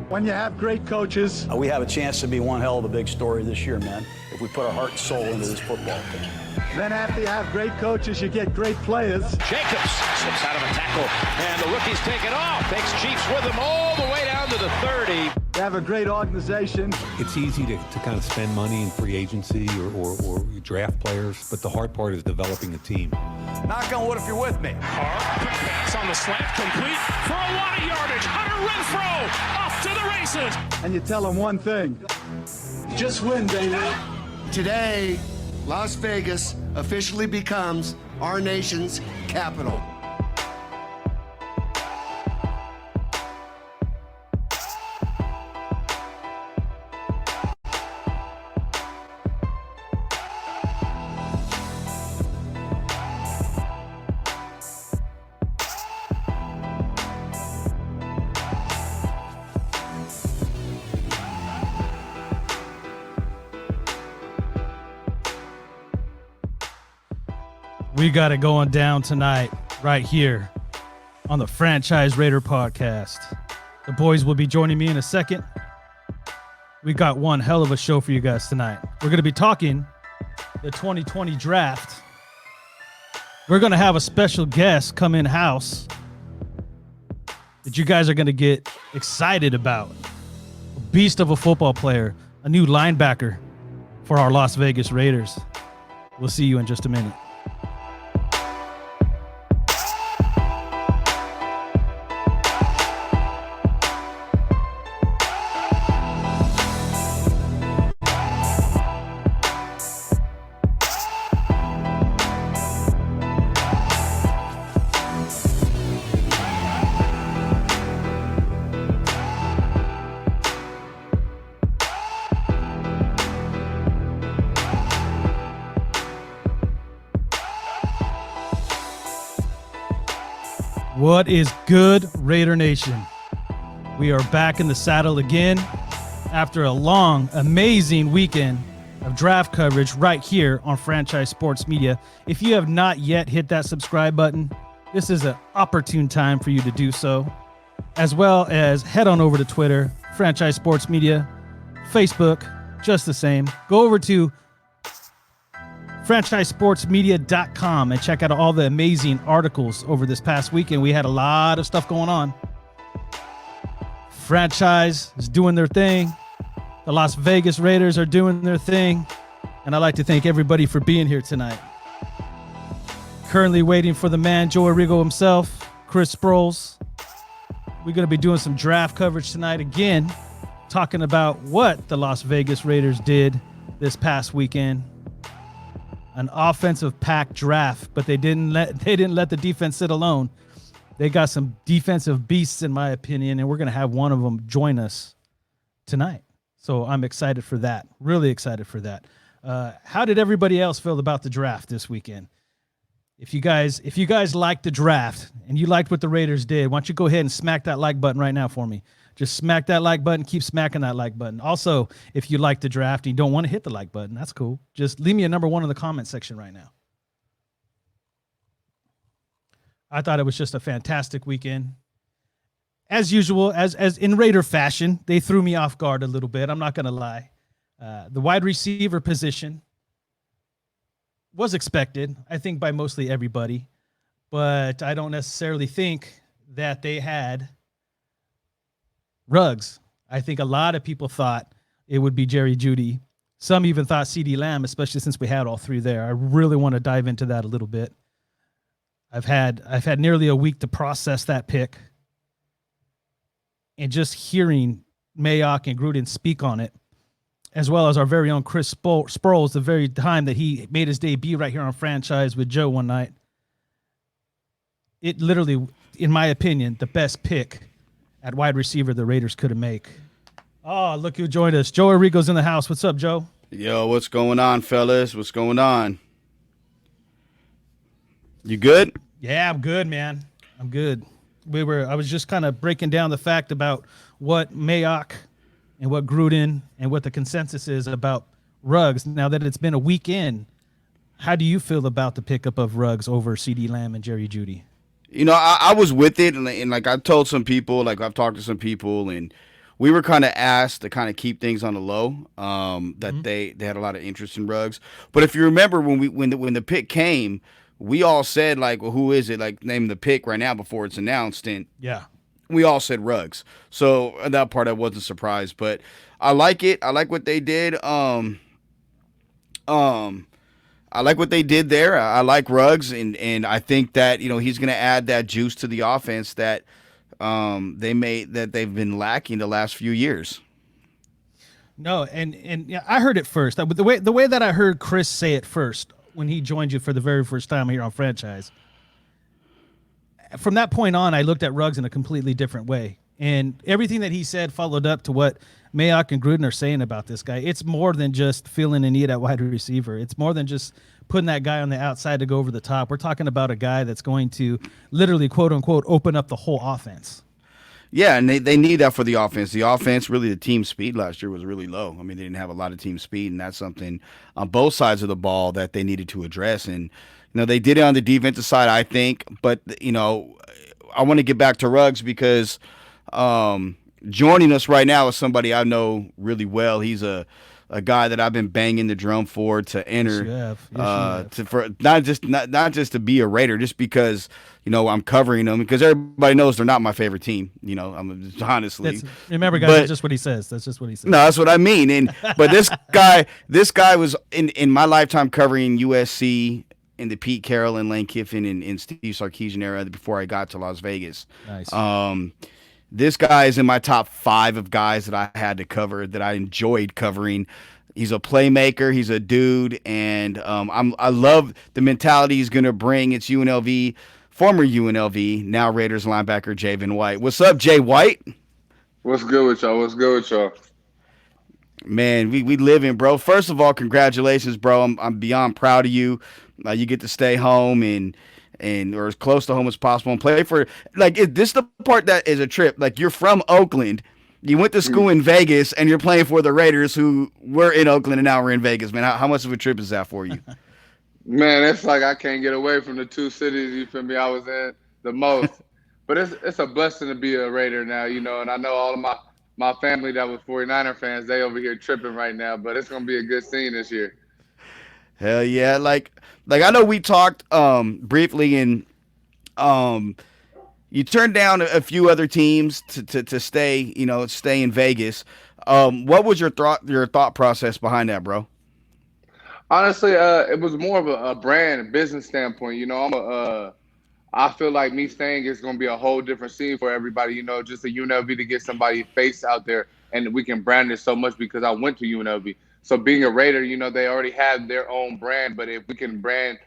When you have great coaches, We have a chance to be one hell of a big story this year, man, if we put our heart and soul into this football team. then after you have great coaches, you get great players. Jacobs slips out of a tackle, and the rookie's taken off. Takes Chiefs with him all the way down to the 30. You have a great organization. It's easy to kind of spend money in free agency or draft players, but the hard part is developing a team. Knock on wood if you're with me. Quick pass on the slant, complete for a lot of yardage. Hunter Renfrow off to the races. And you tell them one thing, just win, baby. Today, Las Vegas officially becomes our nation's capital. We got it going down tonight, right here on the Franchise Raider podcast. The boys will be joining me in a second. We got one hell of a show for you guys tonight. We're going to be talking the 2020 draft. We're going to have a special guest come in house that you guys are going to get excited about. A beast of a football player, a new linebacker for our Las Vegas Raiders. We'll see you in just a minute. What is good, Raider Nation? We are back in the saddle again after a long, amazing weekend of draft coverage right here on Franchise Sports Media. If you have not yet hit that subscribe button, this is an opportune time for you to do so, as well as head on over to Twitter, Franchise Sports Media, Facebook, just the same. Go over to franchisesportsmedia.com and check out all the amazing articles over this past weekend. We had a lot of stuff going on. Franchise is doing their thing. The Las Vegas Raiders are doing their thing. And I'd like to thank everybody for being here tonight. Currently waiting for the man, Joe Arrigo himself, Chris Sproles. We're going to be doing some draft coverage tonight again, talking about what the Las Vegas Raiders did this past weekend. An offensive packed draft, but they didn't let the defense sit alone. They got some defensive beasts, in my opinion, and we're going to have one of them join us tonight. So I'm excited for that. Really excited for that. How did everybody else feel about the draft this weekend? If you guys liked the draft and you liked what the Raiders did, why don't you go ahead and smack that like button right now for me? Just smack that like button. Keep smacking that like button. Also, if you like the draft and you don't want to hit the like button, that's cool. Just leave me a number 1 in the comment section right now. I thought it was just a fantastic weekend. As usual, as in Raider fashion, they threw me off guard a little bit. I'm not going to lie. The wide receiver position was expected, I think, by mostly everybody. But I don't necessarily think that they had Ruggs. I think a lot of people thought it would be Jerry Jeudy. Some even thought CeeDee Lamb, especially since we had all three there. I really want to dive into that a little bit. I've had nearly a week to process that pick. And just hearing Mayock and Gruden speak on it, as well as our very own Chris Sproles, the very time that he made his debut right here on Franchise with Joe one night, it literally, in my opinion, the best pick at wide receiver the Raiders could have made. Oh, look who joined us. Joe Arrigo's in the house. What's up, Joe? Yo, what's going on, fellas? What's going on? You good? Yeah, I'm good, man. I'm good. I was just kind of breaking down the fact about what Mayock and what Gruden and what the consensus is about Ruggs. Now that it's been a weekend, how do you feel about the pickup of Ruggs over CeeDee Lamb and Jerry Jeudy? You know, I was with it, and like I told some people, like I've talked to some people, and we were kind of asked to kind of keep things on the low. That they had a lot of interest in Ruggs. But if you remember when the pick came, we all said like, well, who is it? Like name the pick right now before it's announced, and Yeah. we all said Ruggs. So that part I wasn't surprised, but I like it. I like what they did. I like what they did there. I like Ruggs, and I think that he's going to add that juice to the offense that they've been lacking the last few years. No, and yeah, I heard it first. The way that I heard Chris say it first when he joined you for the very first time here on Franchise. From that point on, I looked at Ruggs in a completely different way, and everything that he said followed up to what Mayock and Gruden are saying about this guy. It's more than just filling a need at wide receiver. It's more than just putting that guy on the outside to go over the top. We're talking about a guy that's going to literally, quote unquote, open up the whole offense. Yeah, and they need that for the offense. The offense, really, the team speed last year was really low. I mean, they didn't have a lot of team speed, and that's something on both sides of the ball that they needed to address. And they did it on the defensive side, I think. But I want to get back to Ruggs because joining us right now is somebody I know really well. He's a guy that I've been banging the drum for to enter, for not just to be a Raider, just because I'm covering them, because everybody knows they're not my favorite team. I'm honestly. Remember, guys, that's just what he says. That's just what he says. No, that's what I mean. But this guy was in my lifetime covering USC in the Pete Carroll and Lane Kiffin and Steve Sarkisian era before I got to Las Vegas. Nice. This guy is in my top 5 of guys that I had to cover, that I enjoyed covering. He's a playmaker. He's a dude, and I love the mentality he's going to bring. It's UNLV, former UNLV, now Raiders linebacker Javen White. What's up, Jay White? What's good with y'all? Man, we live in, bro. First of all, congratulations, bro. I'm beyond proud of you. You get to stay home and or as close to home as possible and play for, this the part that is a trip. Like, you're from Oakland, you went to school in Vegas, and you're playing for the Raiders, who were in Oakland and now we're in Vegas, man. How much of a trip is that for you? Man, it's like I can't get away from the two cities, you feel me, I was in the most. But it's a blessing to be a Raider now, and I know all of my family that was 49er fans, they over here tripping right now, but it's going to be a good scene this year. Hell yeah. Like I know we talked briefly, and you turned down a few other teams to stay, stay in Vegas. What was your thought process behind that, bro? Honestly, it was more of a brand business standpoint. I feel like me staying is going to be a whole different scene for everybody, just a UNLV to get somebody face out there, and we can brand it so much because I went to UNLV. So being a Raider, they already have their own brand, but if we can brand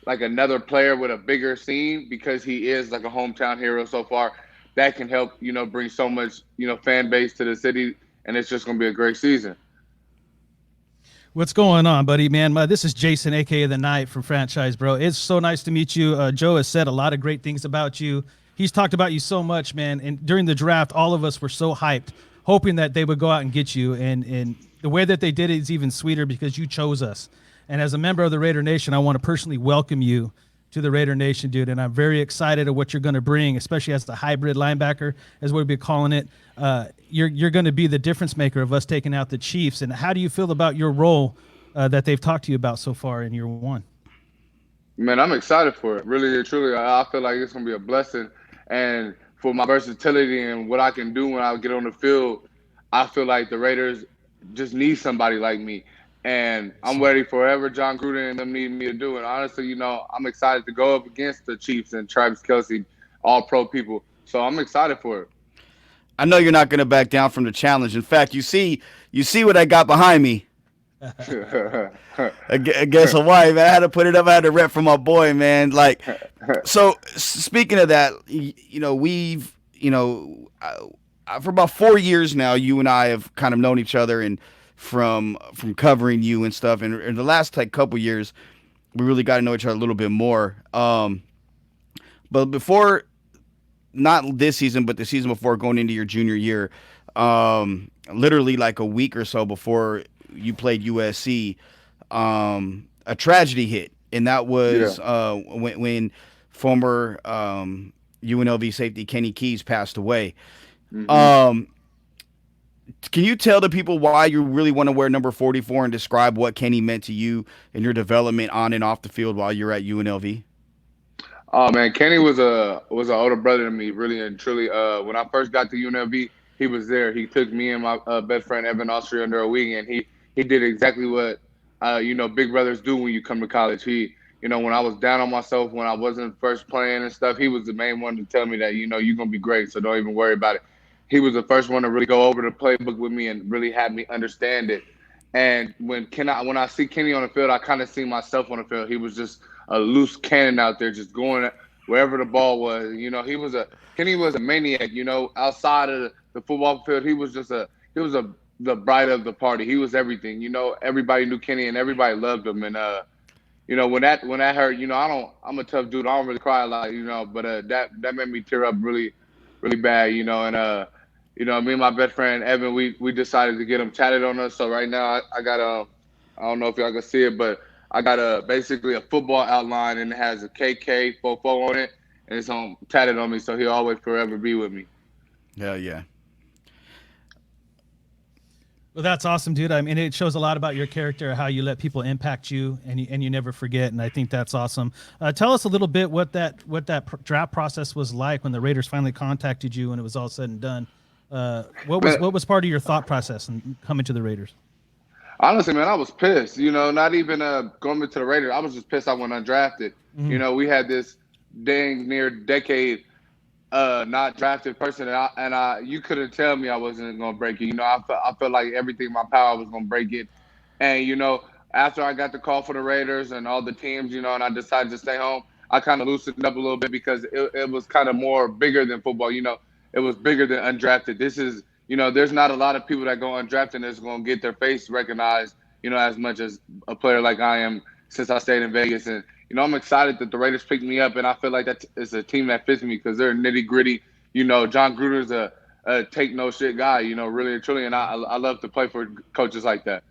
like another player with a bigger scene, because he is like a hometown hero so far, that can help, bring so much, fan base to the city, and it's just going to be a great season. What's going on, buddy, man? This is Jason, a.k.a. The Knight from Franchise, bro. It's so nice to meet you. Joe has said a lot of great things about you. He's talked about you so much, man. And during the draft, all of us were so hyped, hoping that they would go out and get you. And the way that they did it is even sweeter because you chose us. And as a member of the Raider Nation, I want to personally welcome you to the Raider Nation, dude. And I'm very excited of what you're going to bring, especially as the hybrid linebacker, as we'll be calling it. You're going to be the difference maker of us taking out the Chiefs. And how do you feel about your role that they've talked to you about so far in year one? Man, I'm excited for it. Really and truly, I feel like it's going to be a blessing. And for my versatility and what I can do when I get on the field, I feel like the Raiders just need somebody like me. And I'm ready for whatever John Gruden and them need me to do. And honestly, I'm excited to go up against the Chiefs and Travis Kelce, all pro people. So I'm excited for it. I know you're not going to back down from the challenge. In fact, you see what I got behind me. Against Hawaii, man. I had to put it up. I had to rep for my boy, man. So speaking of that, we've, for about 4 years now, you and I have kind of known each other, and from covering you and stuff. And in the last couple years, we really got to know each other a little bit more. But before, not this season, but the season before, going into your junior year, literally like a week or so before you played USC, a tragedy hit, and that was when former UNLV safety Kenny Keys passed away. Mm-hmm. can you tell the people why you really want to wear number 44 and describe what Kenny meant to you in your development on and off the field while you're at UNLV? Oh man, Kenny was an older brother to me, really and truly. When I first got to UNLV, he was there. He took me and my best friend Evan Austria under a wing, and he did exactly what big brothers do when you come to college. When I was down on myself, when I wasn't first playing and stuff, he was the main one to tell me that you're gonna be great, so don't even worry about it. He was the first one to really go over the playbook with me and really have me understand it. And when I see Kenny on the field, I kind of see myself on the field. He was just a loose cannon out there, just going wherever the ball was. Kenny was a maniac. Outside of the football field, he was the bright of the party. He was everything. Everybody knew Kenny and everybody loved him. And when that hurt, I'm a tough dude. I don't really cry a lot, but that made me tear up really, really bad. Me and my best friend Evan, we decided to get him tatted on us. So right now I got I don't know if y'all can see it, but I got basically a football outline, and it has a KK fofo on it, and it's tatted on me. So he'll always forever be with me. Hell yeah. Well, that's awesome, dude. I mean, it shows a lot about your character, how you let people impact you, and you never forget. And I think that's awesome. Tell us a little bit what that draft process was like when the Raiders finally contacted you and it was all said and done. What was part of your thought process in coming to the Raiders? Honestly, man, I was pissed. Not even going into the Raiders. I was just pissed I went undrafted. Mm-hmm. We had this dang near decade not drafted person, and I you couldn't tell me I wasn't gonna break it. I felt like everything in my power was gonna break it. And after I got the call for the Raiders and all the teams, and I decided to stay home, I kind of loosened up a little bit because it was kind of more bigger than football. It was bigger than undrafted. This is there's not a lot of people that go undrafted that's gonna get their face recognized, as much as a player like I am since I stayed in Vegas. And I'm excited that the Raiders picked me up, and I feel like that is a team that fits me because they're nitty gritty. John Gruder's a take no shit guy. Really and truly, and I love to play for coaches like that.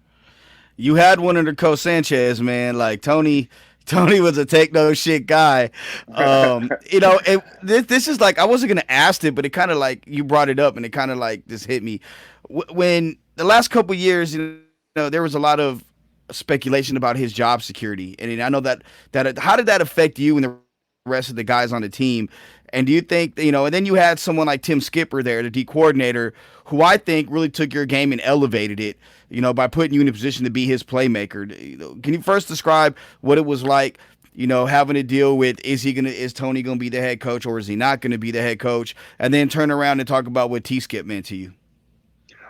You had one under Coach Sanchez, man. Like Tony was a take no shit guy. This is like I wasn't gonna ask it, but it kind of like you brought it up, and it kind of like just hit me. When the last couple of years, there was a lot of speculation about his job security, and I know that how did that affect you and the rest of the guys on the team? And do you think and then you had someone like Tim Skipper there, the D coordinator, who I think really took your game and elevated it, by putting you in a position to be his playmaker. Can you first describe what it was like, having to deal with is Tony gonna be the head coach or is he not gonna be the head coach, and then turn around and talk about what T-Skip meant to you?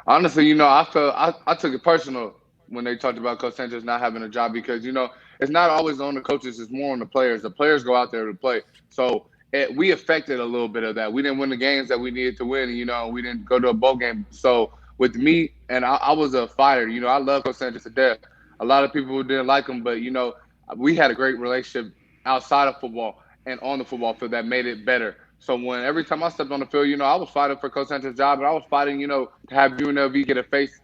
Honestly, I took it personal when they talked about Coach Sanchez not having a job because, it's not always on the coaches, it's more on the players. The players go out there to play. So we affected a little bit of that. We didn't win the games that we needed to win, we didn't go to a bowl game. So with me, and I was a fighter, I love Coach Sanchez to death. A lot of people didn't like him, but, we had a great relationship outside of football and on the football field that made it better. So every time I stepped on the field, I was fighting for Coach Sanchez's job, and I was fighting, to have UNLV get a face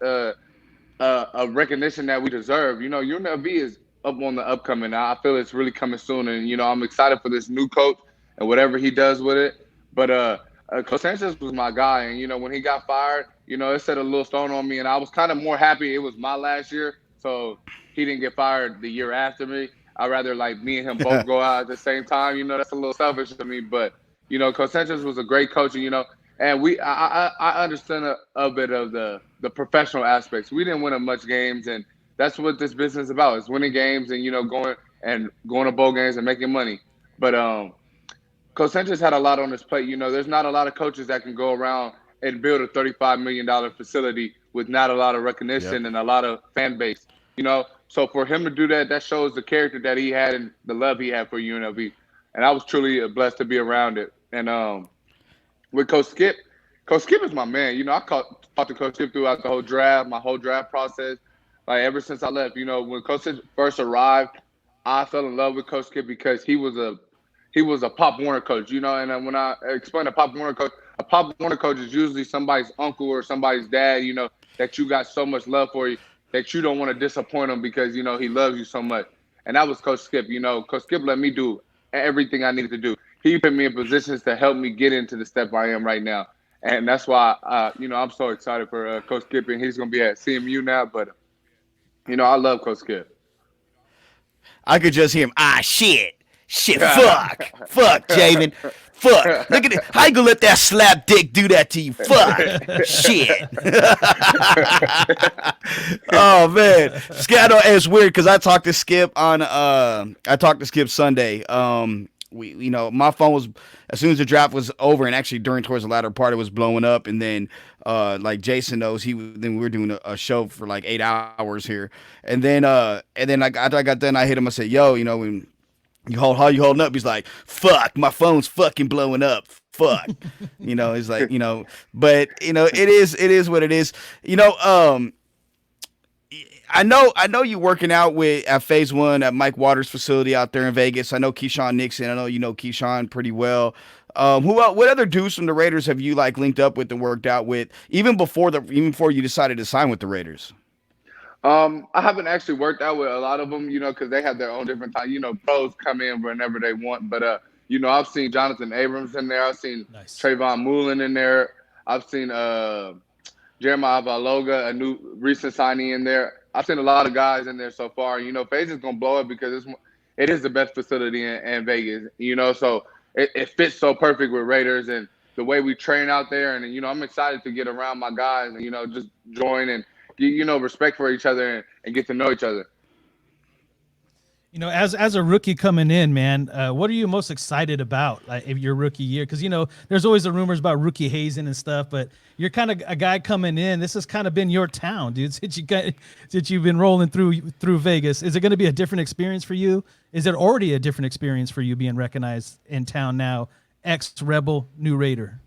a recognition that we deserve. UNLV is up on the upcoming. I feel it's really coming soon, and I'm excited for this new coach and whatever he does with it. But Coach Sanchez was my guy, and when he got fired, it set a little stone on me, and I was kind of more happy it was my last year, so he didn't get fired the year after me. I'd rather like me and him both go out at the same time. That's a little selfish to me, but Coach Sanchez was a great coach, and I understand a bit of the professional aspects. We didn't win much games, and that's what this business is about. It's winning games and going to bowl games and making money. But Coach Sanchez had a lot on his plate. There's not a lot of coaches that can go around and build a $35 million facility with not a lot of recognition and a lot of fan base. So for him to do that, that shows the character that he had and the love he had for UNLV. And I was truly blessed to be around it. And with Coach Skip is my man. I talked to Coach Skip throughout the whole draft, my whole draft process. Like ever since I left, when Coach Skip first arrived, I fell in love with Coach Skip because he was a Pop Warner coach, and when I explain a Pop Warner coach is usually somebody's uncle or somebody's dad, that you got so much love for you that you don't want to disappoint him because, he loves you so much. And that was Coach Skip. Coach Skip let me do everything I needed to do. He put me in positions to help me get into the step I am right now. And that's why, I'm so excited for Coach Skip, and he's going to be at CMU now. But, I love Coach Skip. I could just hear him. Shit, fuck, Javen, fuck. Look at it. How you gonna let that slap dick do that to you? Fuck, shit. Oh man, Skip. It's weird because I talked to Skip Sunday. My phone was, as soon as the draft was over, and actually towards the latter part, it was blowing up, and then like Jason knows, then we were doing a show for like 8 hours here, and then like after I got done, I hit him. I said, "Yo, when how you holding up?" He's like, "Fuck, my phone's fucking blowing up. Fuck." He's like, but it is what it is. I know you working out at Phase One at Mike Waters' facility out there in Vegas. I know Keyshawn Nixon. I know you know Keyshawn pretty well. What other dudes from the Raiders have you like linked up with and worked out with even before you decided to sign with the Raiders? I haven't actually worked out with a lot of them, because they have their own different time. Pros come in whenever they want, but I've seen Jonathan Abrams in there. I've seen Trayvon Mullen in there. I've seen Jeremiah Valoga, a new recent signing in there. I've seen a lot of guys in there so far. FaZe is gonna blow up because it is the best facility in Vegas. So it fits so perfect with Raiders and the way we train out there. And I'm excited to get around my guys and just join and respect for each other and get to know each other. As a rookie coming in, man, what are you most excited about if your rookie year? Because there's always the rumors about rookie hazing and stuff, but you're kind of a guy coming in. This has kind of been your town, dude. Since you've been rolling through Vegas, is it going to be a different experience for you? Is it already a different experience for you being recognized in town now, ex-Rebel, new Raider?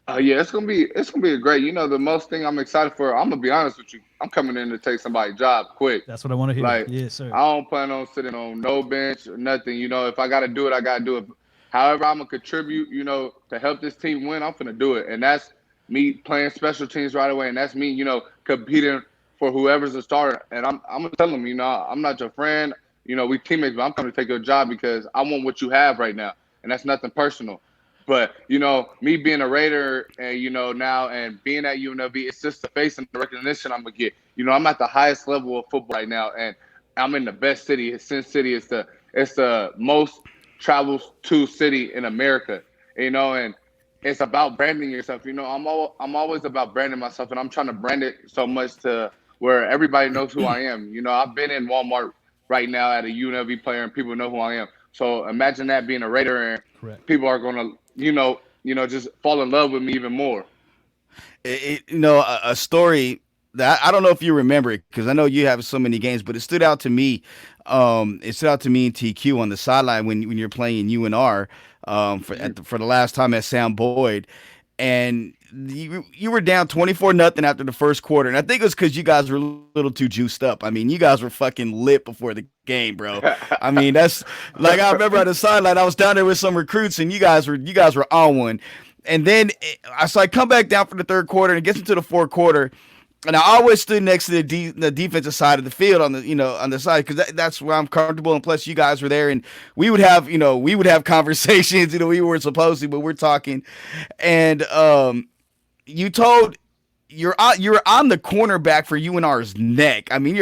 Yeah, it's gonna be a great. The most thing I'm excited for. I'm gonna be honest with you. I'm coming in to take somebody's job quick. That's what I want to hear. Like, yes, sir. I don't plan on sitting on no bench or nothing. If I gotta do it, I gotta do it. However, I'm gonna contribute. To help this team win, I'm gonna do it, and that's me playing special teams right away, and that's me, competing for whoever's the starter. And I'm gonna tell them, I'm not your friend. We teammates, but I'm coming to take your job because I want what you have right now, and that's nothing personal. But, me being a Raider and, now and being at UNLV, it's just the face and the recognition I'm going to get. I'm at the highest level of football right now, and I'm in the best city. Sin City is the most traveled to city in America, and it's about branding yourself. I'm always about branding myself, and I'm trying to brand it so much to where everybody knows who I am. I've been in Walmart right now at a UNLV player, and people know who I am. So imagine that being a Raider, and correct, people are going to, just fall in love with me even more. A story that I don't know if you remember it because I know you have so many games, but it stood out to me. It stood out to me in TQ on the sideline when you're playing UNR for the last time at Sam Boyd, and you were down 24-0 after the first quarter, and I think it was because you guys were a little too juiced up. I mean, you guys were fucking lit before the game, bro. I mean, that's like I remember on the sideline, I was down there with some recruits, and you guys were on one. And then I come back down for the third quarter, and it gets into the fourth quarter. And I always stood next to the defensive side of the field on the side because that's where I'm comfortable. And plus, you guys were there, and we would have conversations. We weren't supposed to, but we're talking. And you told you're on the cornerback for UNR's neck. I mean,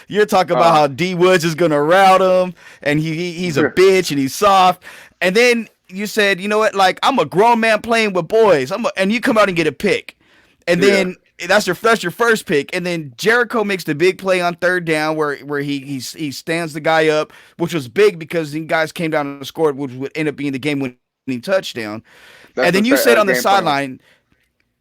you're talking about how D Woods is gonna route him, and he's a bitch and he's soft. And then you said, you know what? Like, I'm a grown man playing with boys. And you come out and get a pick, and then. That's your first pick, and then Jericho makes the big play on third down where he stands the guy up, which was big because the guys came down and scored, which would end up being the game-winning touchdown. And then you said on the sideline,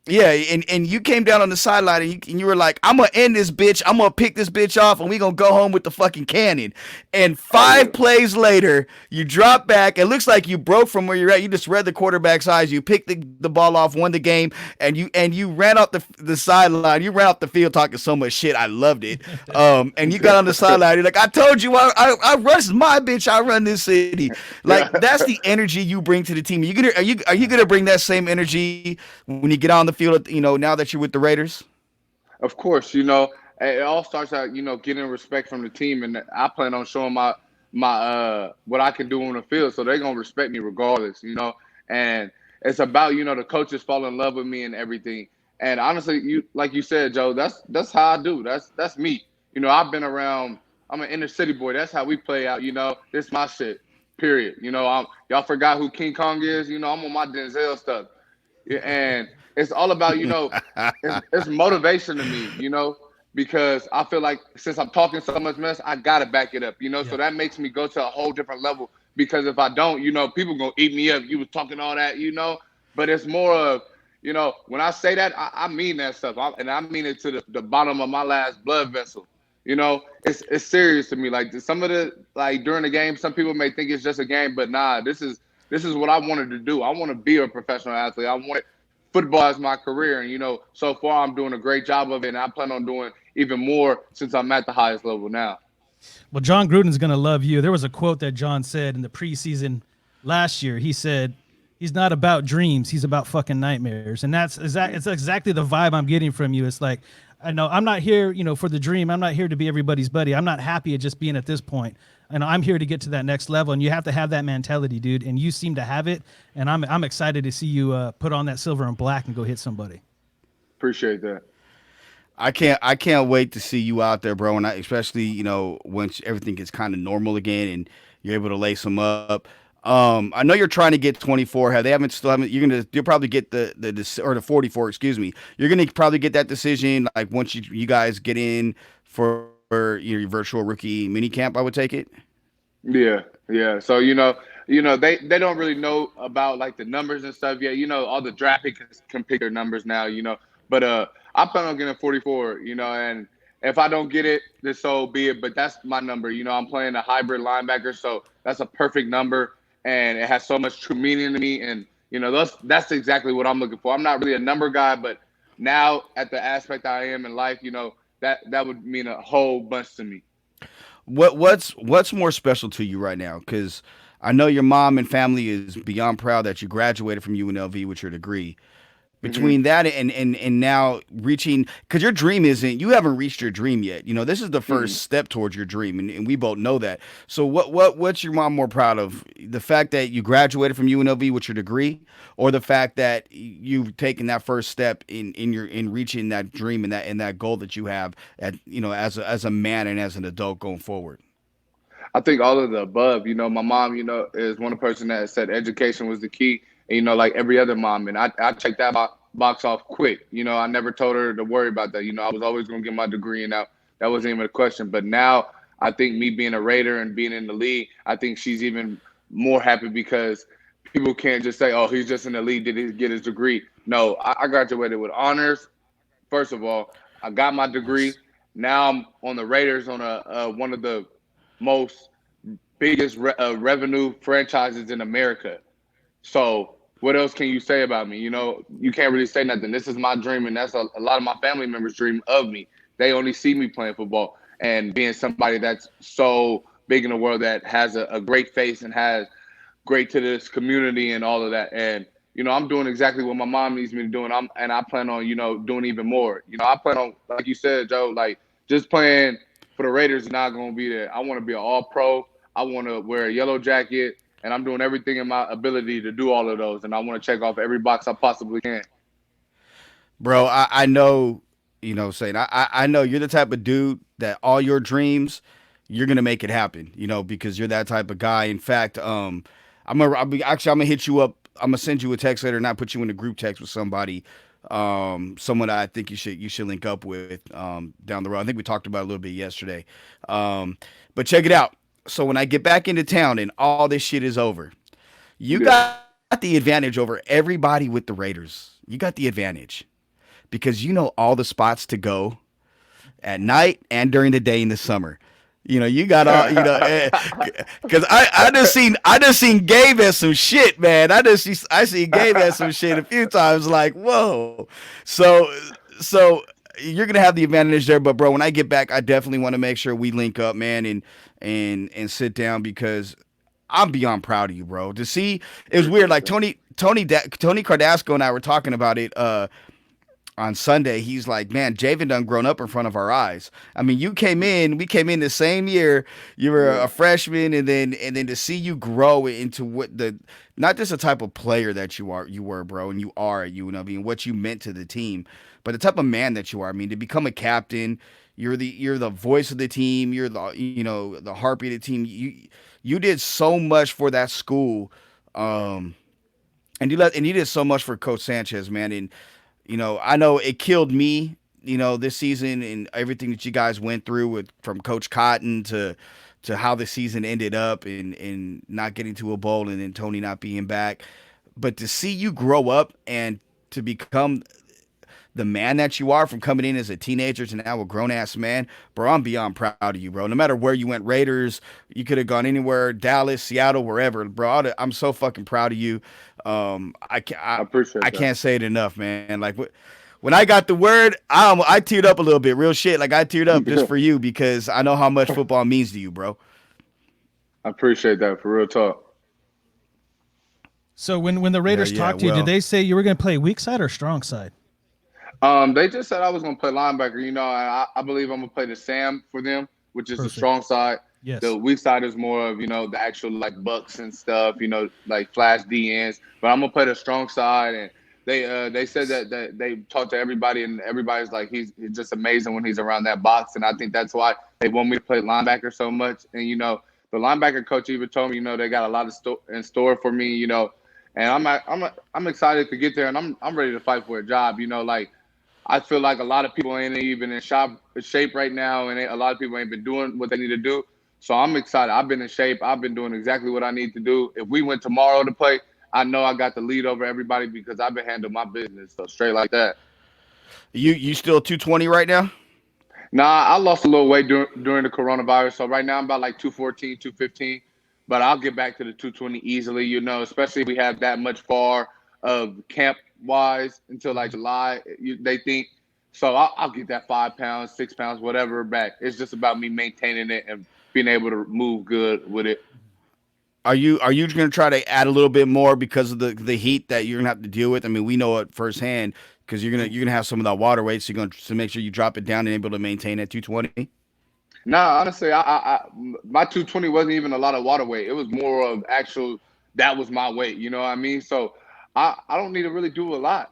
yeah, and you came down on the sideline and you were like, I'm gonna end this bitch, I'm gonna pick this bitch off, and we gonna go home with the fucking cannon. And 5 plays later, you drop back. It looks like you broke from where you're at. You just read the quarterback's eyes. You picked the ball off, won the game, and you ran off the sideline. You ran off the field talking so much shit. I loved it. And you got on the sideline. You're like, I told you, I run. This is my bitch. I run this city. Like that's the energy you bring to the team. Are you gonna bring that same energy when you get on the field, now that you're with the Raiders? Of course, it all starts out, getting respect from the team, and I plan on showing my what I can do on the field, so they're gonna respect me regardless, and it's about, the coaches fall in love with me and everything. And honestly, like you said, Joe, that's how I do. That's me. I've been around. I'm an inner city boy. That's how we play out. This my shit. Period. Y'all forgot who King Kong is. I'm on my Denzel stuff. Yeah, and it's all about, it's motivation to me, because I feel like since I'm talking so much mess, I gotta back it up, So that makes me go to a whole different level. Because if I don't, people gonna eat me up. You was talking all that, But it's more of, when I say that, I mean that stuff, and I mean it to the bottom of my last blood vessel. It's serious to me. Like some of the during the game, some people may think it's just a game, but nah, this is what I wanted to do. I want to be a professional athlete. I want football as my career, and so far I'm doing a great job of it, and I plan on doing even more since I'm at the highest level now. Well, John Gruden's gonna love you. There was a quote that John said in the preseason last year. He said, "He's not about dreams. He's about fucking nightmares." And it's exactly the vibe I'm getting from you. It's like, I know I'm not here, for the dream. I'm not here to be everybody's buddy. I'm not happy at just being at this point. And I'm here to get to that next level. And you have to have that mentality, dude. And you seem to have it. And I'm excited to see you put on that silver and black and go hit somebody. Appreciate that. I can't wait to see you out there, bro. And especially, once everything gets kind of normal again and you're able to lace them up. I know you're trying to get 24. You'll probably get the 44. Excuse me. You're gonna probably get that decision like once you guys get in for your virtual rookie mini camp. I would take it. Yeah. So they don't really know about like the numbers and stuff yet. All the draft picks can pick their numbers now. But I plan on getting 44. And if I don't get it, then so be it. But that's my number. I'm playing a hybrid linebacker, so that's a perfect number. And it has so much true meaning to me. And, that's exactly what I'm looking for. I'm not really a number guy, but now at the aspect I am in life, that would mean a whole bunch to me. What's more special to you right now? Because I know your mom and family is beyond proud that you graduated from UNLV with your degree. Between that and now reaching, because your dream you haven't reached your dream yet. This is the first step towards your dream, and we both know that. So what's your mom more proud of? The fact that you graduated from UNLV with your degree, or the fact that you've taken that first step in reaching that dream and that goal that you have as a man and as an adult going forward? I think all of the above. My mom, is one person that said education was the key. And, like every other mom, and I checked that box off quick. I never told her to worry about that. I was always going to get my degree, and that wasn't even a question. But now I think me being a Raider and being in the league, I think she's even more happy because people can't just say, oh, he's just in the league, did he get his degree? No, I graduated with honors. First of all, I got my degree. Now I'm on the Raiders on one of the most biggest revenue franchises in America. So what else can you say about me? You can't really say nothing. This is my dream, and that's a lot of my family members' dream of me. They only see me playing football and being somebody that's so big in the world that has a great face and has great to this community and all of that. And, I'm doing exactly what my mom needs me to do, and I plan on, doing even more. I plan on, like you said, Joe, like just playing for the Raiders is not going to be there. I want to be an all-pro. I want to wear a yellow jacket. And I'm doing everything in my ability to do all of those. And I want to check off every box I possibly can. Bro, I know, I know you're the type of dude that all your dreams, you're going to make it happen, because you're that type of guy. In fact, I'm going to hit you up. I'm going to send you a text later and not put you in a group text with somebody, someone that I think you should link up with down the road. I think we talked about it a little bit yesterday. But check it out. So when I get back into town and all this shit is over, you got the advantage over everybody with the Raiders. You got the advantage because you know all the spots to go at night and during the day in the summer. You got all, because I just seen Gabe as some shit, man. I seen Gabe as some shit a few times. Like, whoa. So you're gonna have the advantage there, but bro, when I get back, I definitely want to make sure we link up, man, and sit down because I'm beyond proud of you, bro. To see, it was weird. Like Tony Cardasco and I were talking about it on Sunday, he's like, man, Javen done grown up in front of our eyes. I mean, we came in the same year. You were a freshman, and then to see you grow into what not just the type of player that you were, bro, and you are at UNLV, and what you meant to the team, but the type of man that you are. I mean, to become a captain, you're the voice of the team. You're the heartbeat of the team. You did so much for that school, and you did so much for Coach Sanchez, man. And I know it killed me, this season and everything that you guys went through from Coach Cotton to how the season ended up and not getting to a bowl and then Tony not being back. But to see you grow up and to become the man that you are, from coming in as a teenager to now a grown-ass man, bro, I'm beyond proud of you, bro. No matter where you went, Raiders, you could have gone anywhere, Dallas, Seattle, wherever, bro. I'm so fucking proud of you. I appreciate I can't say it enough, man. Like, when I got the word, I teared up a little bit, real shit. Like, I teared up just for you because I know how much football means to you, bro. I appreciate that, for real talk. So when the Raiders talked to you, did they say you were going to play weak side or strong side? They just said I was going to play linebacker, and I believe I'm going to play the Sam for them, which is the strong side. Yes. The weak side is more of, the actual, like, bucks and stuff, like flash DNs. But I'm going to play the strong side, and they said that they talked to everybody, and everybody's like, he's just amazing when he's around that box. And I think that's why they want me to play linebacker so much. And, the linebacker coach even told me, they got a lot in store for me, and I'm excited to get there, and I'm ready to fight for a job. Like, I feel like a lot of people ain't even in shape right now, and a lot of people ain't been doing what they need to do. So I'm excited. I've been in shape. I've been doing exactly what I need to do. If we went tomorrow to play, I know I got the lead over everybody because I've been handling my business. So straight like that. You still 220 right now? Nah, I lost a little weight during the coronavirus. So right now I'm about like 214, 215. But I'll get back to the 220 easily, especially if we have that much far of camp-wise until like July, they think. So I'll get that 5 pounds, 6 pounds, whatever back. It's just about me maintaining it and being able to move good with it. Are you going to try to add a little bit more because of the heat that you're going to have to deal with? I mean, we know it firsthand because you're gonna have some of that water weight, so you're going to make sure you drop it down and able to maintain at 220. Nah, honestly, my 220 wasn't even a lot of water weight. It was more of that was my weight. You know what I mean? So I don't need to really do a lot.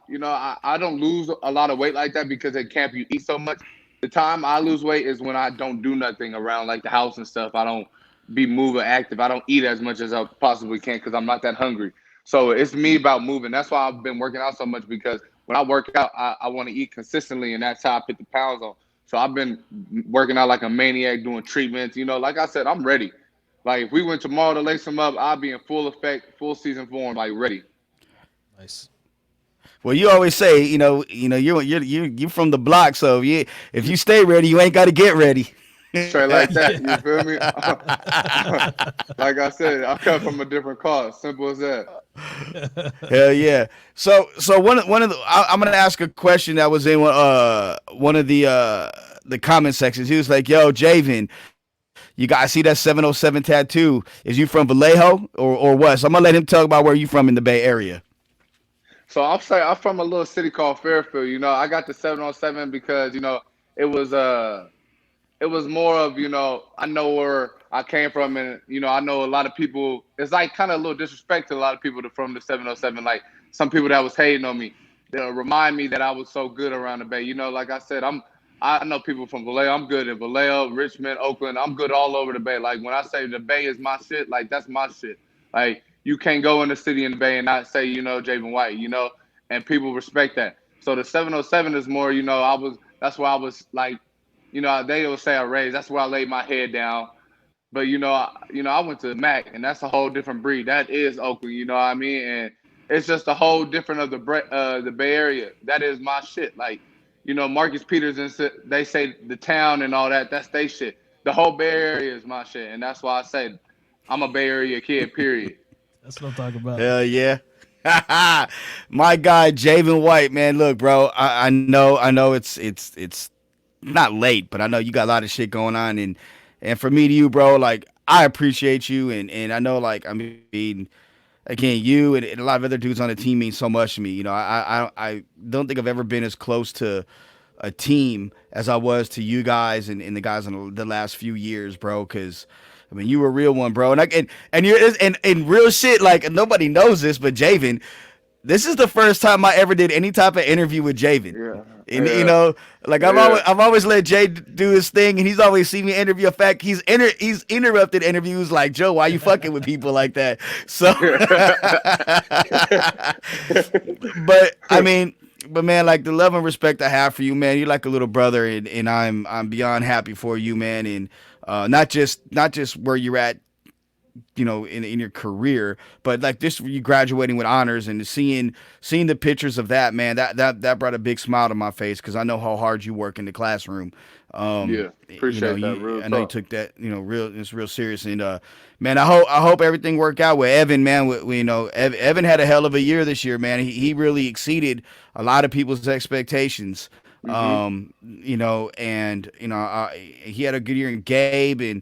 I don't lose a lot of weight like that because at camp you eat so much. The time I lose weight is when I don't do nothing around like the house and stuff. I don't be moving active. I don't eat as much as I possibly can because I'm not that hungry. So it's me about moving. That's why I've been working out so much, because when I work out, I want to eat consistently, and that's how I put the pounds on. So I've been working out like a maniac, doing treatments. Like I said, I'm ready. Like, if we went tomorrow to lace them up, I'll be in full effect, full season form, like ready. Nice. Well, you always say, you're from the block, so if you stay ready, you ain't got to get ready. Straight like that, you feel me? Like I said, I come from a different cause. Simple as that. Hell yeah! So one of the I'm gonna ask a question that was in one of the comment sections. He was like, "Yo, Javen, you guys see that 707 tattoo? Is you from Vallejo or what?" So I'm gonna let him talk about where you from in the Bay Area. So I'm from a little city called Fairfield. I got the 707 because it was more of, I know where I came from, and, I know a lot of people, it's like kind of a little disrespect to a lot of people from the 707, like some people that was hating on me. They'll remind me that I was so good around the Bay. Like I said, I know people from Vallejo. I'm good in Vallejo, Richmond, Oakland. I'm good all over the Bay. Like, when I say the Bay is my shit, like, that's my shit. Like, you can't go in the city in the Bay and not say, Javen White, and people respect that. So the 707 is more, that's why I was like, they will say I raised. That's where I laid my head down. But I went to Mac, and that's a whole different breed. That is Oakland. You know what I mean? And it's just a whole different of the Bay Area. That is my shit. Like, Marcus Peters and they say the town and all that. That's they shit. The whole Bay Area is my shit, and that's why I say I'm a Bay Area kid. Period. That's what I'm talking about. Hell yeah. My guy Javen White, man. Look, bro. I know it's not late, but I know you got a lot of shit going on, and for me to you, bro, like, I appreciate you, and I know, like, I mean, again, you and a lot of other dudes on the team mean so much to me. You know, I don't think I've ever been as close to a team as I was to you guys and the guys in the last few years, bro. Because I mean, you were a real one, bro. And you're and real shit. Like nobody knows this, but Javen, this is the first time I ever did any type of interview with Javen. Yeah. And you know, like I've always let Jay do his thing, and he's always seen me interview. In fact, he's interrupted interviews like, Joe, why you fucking with people like that? So, but man, like the love and respect I have for you, man, you're like a little brother, and I'm beyond happy for you, man, and not just where you're at, you know, in your career, but like this, you graduating with honors and seeing the pictures of that, man, that brought a big smile to my face, because I know how hard you work in the classroom. Appreciate that. I know you took that, you know, it's real serious. And man, I hope everything worked out with Evan, man. You know, Evan had a hell of a year this year, man. He really exceeded a lot of people's expectations. You know, and you know, he had a good year. In Gabe, and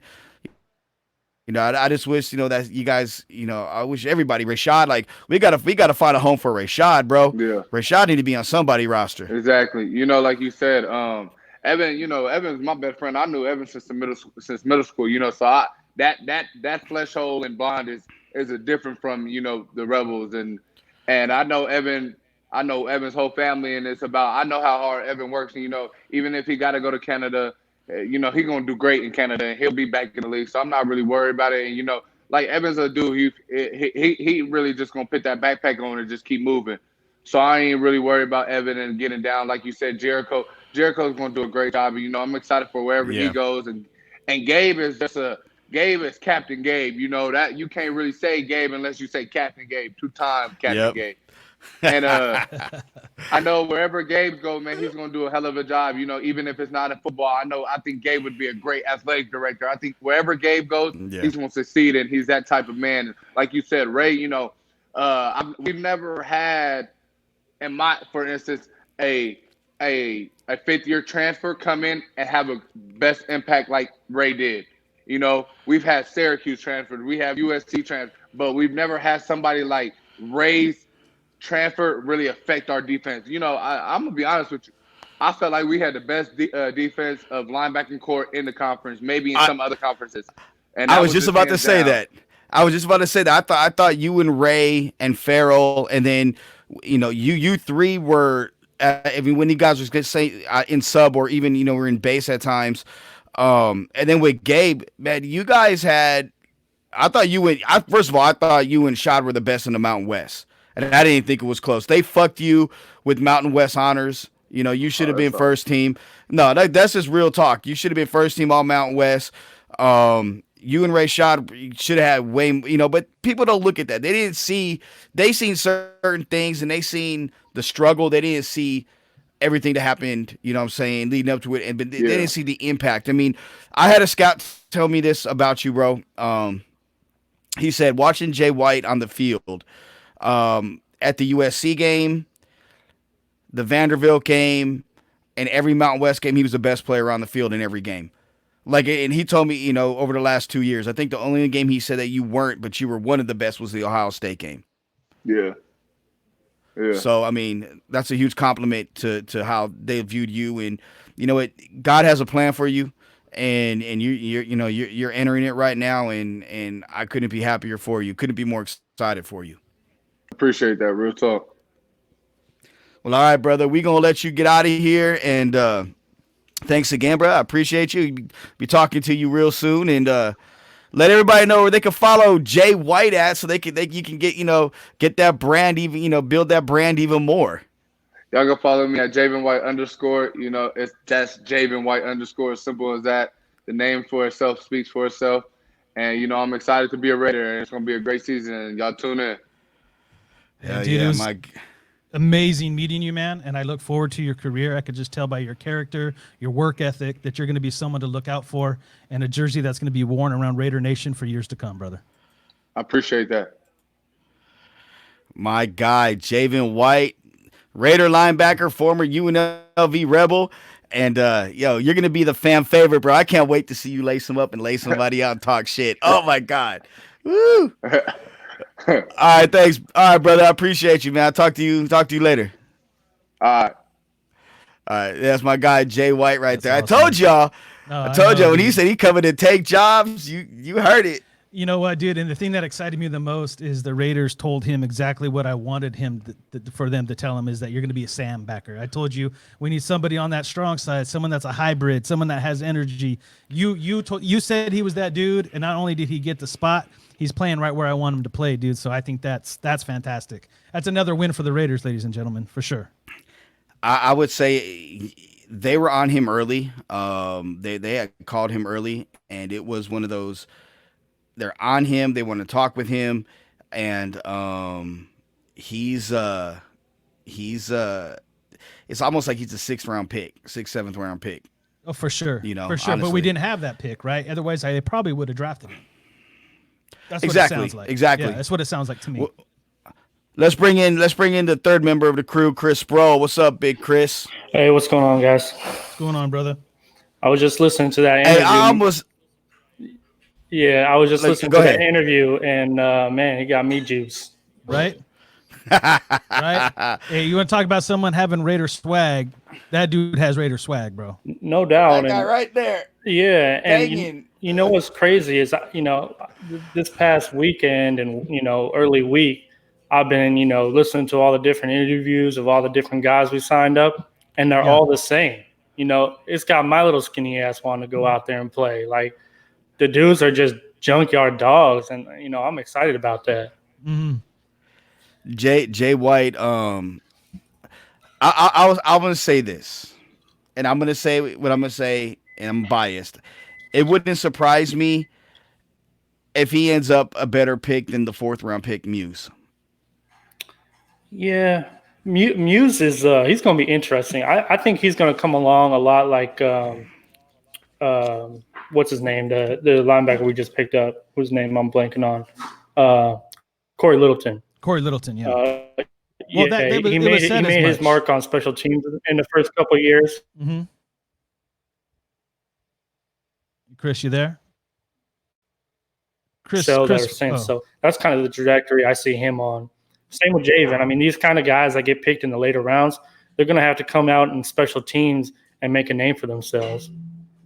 you know, I just wish, you know, that you guys, you know, I wish everybody, Rashad, like we gotta find a home for Rashad, bro. Yeah. Rashad need to be on somebody's roster. Exactly. You know, like you said, Evan, you know, Evan's my best friend. I knew Evan since middle school, you know, so that flesh hole and bond is a different from, you know, the Rebels, and I know Evan's whole family, and it's about, I know how hard Evan works, and you know, even if he got to go to Canada, you know, he's going to do great in Canada, and he'll be back in the league. So I'm not really worried about it. And, you know, like Evan's a dude, he really just going to put that backpack on and just keep moving. So I ain't really worried about Evan and getting down. Like you said, Jericho's going to do a great job. And, you know, I'm excited for wherever he goes. And Gabe is Gabe is Captain Gabe. You know, that you can't really say Gabe unless you say Captain Gabe, 2-time Captain Gabe. And I know wherever Gabe goes, man, he's going to do a hell of a job. You know, even if it's not in football, I think Gabe would be a great athletic director. I think wherever Gabe goes, he's going to succeed, and he's that type of man. Like you said, Ray, you know, we've never had, for instance, a fifth-year transfer come in and have a best impact like Ray did. You know, we've had Syracuse transferred, we have USC transferred, but we've never had somebody like Ray's transfer really affect our defense. You know, I'm gonna be honest with you. I felt like we had the best defense of linebacking core in the conference, maybe in some other conferences. And I was just about to say that. I thought you and Ray and Farrell, and then you know you three were. I mean, when you guys was gonna say in sub or even, you know, we're in base at times. And then with Gabe, man, you guys had. First of all, I thought you and Shad were the best in the Mountain West. And I didn't think it was close. They fucked you with Mountain West honors. You know, you should have been first team. No, that's just real talk. You should have been first team all Mountain West. You and Rashad should have had way, you know, but people don't look at that. They seen certain things, and they seen the struggle. They didn't see everything that happened, you know what I'm saying, leading up to it. But they didn't see the impact. I mean, I had a scout tell me this about you, bro. He said, watching Jay White on the field, at the USC game, the Vanderbilt game, and every Mountain West game, he was the best player on the field in every game. Like, and he told me, you know, over the last 2 years, I think the only game he said that you weren't, but you were one of the best, was the Ohio State game. Yeah. So, I mean, that's a huge compliment to how they viewed you, and you know what, God has a plan for you, and you're entering it right now, and I couldn't be happier for you. Couldn't be more excited for you. Appreciate that. Real talk. Well, all right, brother. We're going to let you get out of here. And thanks again, bro. I appreciate you. Be talking to you real soon. And let everybody know where they can follow Jay White at, so you can get, you know, get that brand even, you know, build that brand even more. Y'all can follow me at Javen White _. You know, that's Javen White _ as simple as that. The name for itself speaks for itself. And, you know, I'm excited to be a Raider, and it's going to be a great season. And y'all tune in. Yeah, dude, it was amazing meeting you, man, and I look forward to your career. I could just tell by your character, your work ethic, that you're going to be someone to look out for, and a jersey that's going to be worn around Raider Nation for years to come, brother. I appreciate that. My guy, Javen White, Raider linebacker, former UNLV Rebel, and you're going to be the fan favorite, bro. I can't wait to see you lace him up and lay somebody out and talk shit. Oh, my God. Woo! All right, thanks. All right, brother. I appreciate you, man. I'll talk to you later. All right. All right, that's my guy Jay White right there. awesome. I told y'all. No, I told know, y'all when he dude. said he coming to take jobs. You heard it. You know what, dude? And the thing that excited me the most is the Raiders told him exactly what I wanted him for them to tell him, is that you're going to be a Sam backer. I told you we need somebody on that strong side, someone that's a hybrid, someone that has energy. You said he was that dude, and not only did he get the spot, he's playing right where I want him to play, dude. So I think that's fantastic. That's another win for the Raiders, ladies and gentlemen, for sure. I would say they were on him early. They had called him early, and it was one of those. They're on him. They want to talk with him, and he's it's almost like he's a 7th round pick. Oh, for sure. You know, for sure. honestly. But we didn't have that pick, right? Otherwise, I probably would have drafted him. That's what Exactly, it sounds like. exactly. Yeah, that's what it sounds like to me. Well, let's bring in the third member of the crew, Chris Sproul. What's up, Big Chris? Hey, what's going on, guys? What's going on, brother? I was just listening to that interview. Hey, I was listening to that interview, and man, he got me juice. Right? Right? Hey, you want to talk about someone having Raider swag? That dude has Raider swag, bro. No doubt. that guy right there. Yeah, and you know what's crazy is, this past weekend and, early week, I've been, listening to all the different interviews of all the different guys we signed up, and they're all the same. It's got my little skinny ass wanting to go out there and play. Like, the dudes are just junkyard dogs, and, I'm excited about that. Mm-hmm. Jay White, I want to say this, and I'm going to say what I'm going to say, and I'm biased. It wouldn't surprise me if he ends up a better pick than the 4th round pick, Muse. Yeah, Muse is he's going to be interesting. I think he's going to come along a lot like what's his name, the linebacker we just picked up, whose name I'm blanking on, Corey Littleton. Yeah. He made his mark on special teams in the first couple of years. Mm-hmm. Chris, you there? So that's kind of the trajectory I see him on. Same with Javen. I mean, these kind of guys that get picked in the later rounds, they're going to have to come out in special teams and make a name for themselves.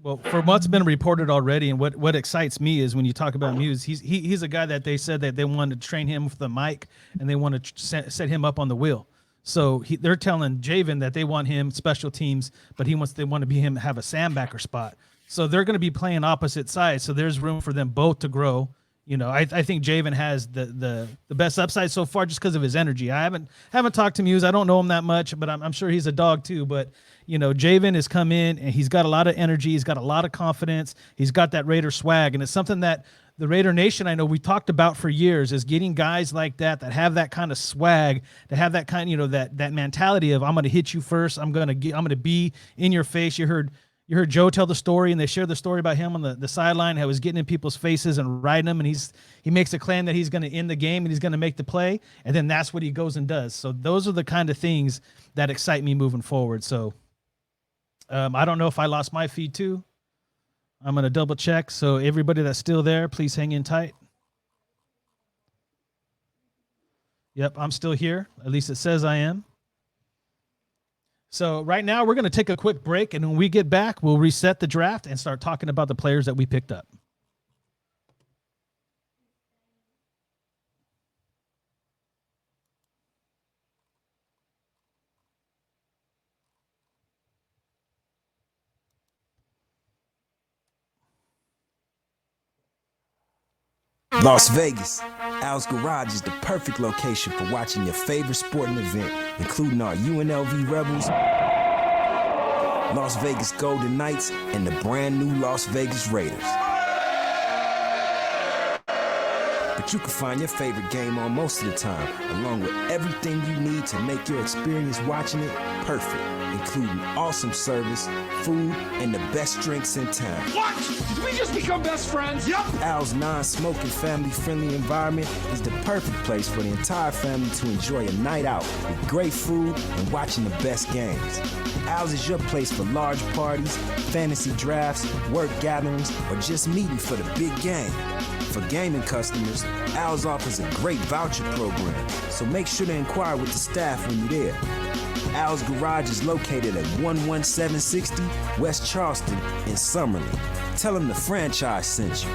Well, from what's been reported already, and what excites me is when you talk about Muse, he's a guy that they said that they wanted to train him with the mic and they want to set him up on the wheel. So they're telling Javen that they want him special teams, but they want to be him have a Sambacker spot. So they're going to be playing opposite sides. So there's room for them both to grow. I think Javen has the best upside so far just because of his energy. I haven't talked to Muse. I don't know him that much, but I'm sure he's a dog too. But Javen has come in and he's got a lot of energy. He's got a lot of confidence. He's got that Raider swag, and it's something that the Raider Nation, I know we talked about for years, is getting guys like that have that kind of swag, to have that kind, that mentality of I'm going to hit you first. I'm going to be in your face. You heard Joe tell the story, and they shared the story about him on the sideline, how he's getting in people's faces and riding them, and he makes a claim that he's going to end the game and he's going to make the play, and then that's what he goes and does. So those are the kind of things that excite me moving forward. So I don't know if I lost my feed too. I'm going to double check. So everybody that's still there, please hang in tight. Yep, I'm still here. At least it says I am. So right now we're going to take a quick break, and when we get back, we'll reset the draft and start talking about the players that we picked up. Las Vegas. Al's Garage is the perfect location for watching your favorite sporting event, including our UNLV Rebels, Las Vegas Golden Knights, and the brand new Las Vegas Raiders. But you can find your favorite game on most of the time, along with everything you need to make your experience watching it perfect, including awesome service, food, and the best drinks in town. What? Did we just become best friends? Yep. Al's non-smoking, family-friendly environment is the perfect place for the entire family to enjoy a night out with great food and watching the best games. Al's is your place for large parties, fantasy drafts, work gatherings, or just meeting for the big game. For gaming customers, Al's offers a great voucher program, so make sure to inquire with the staff when you're there. Al's Garage is located at 11760 West Charleston in Summerlin. Tell them the franchise sent you.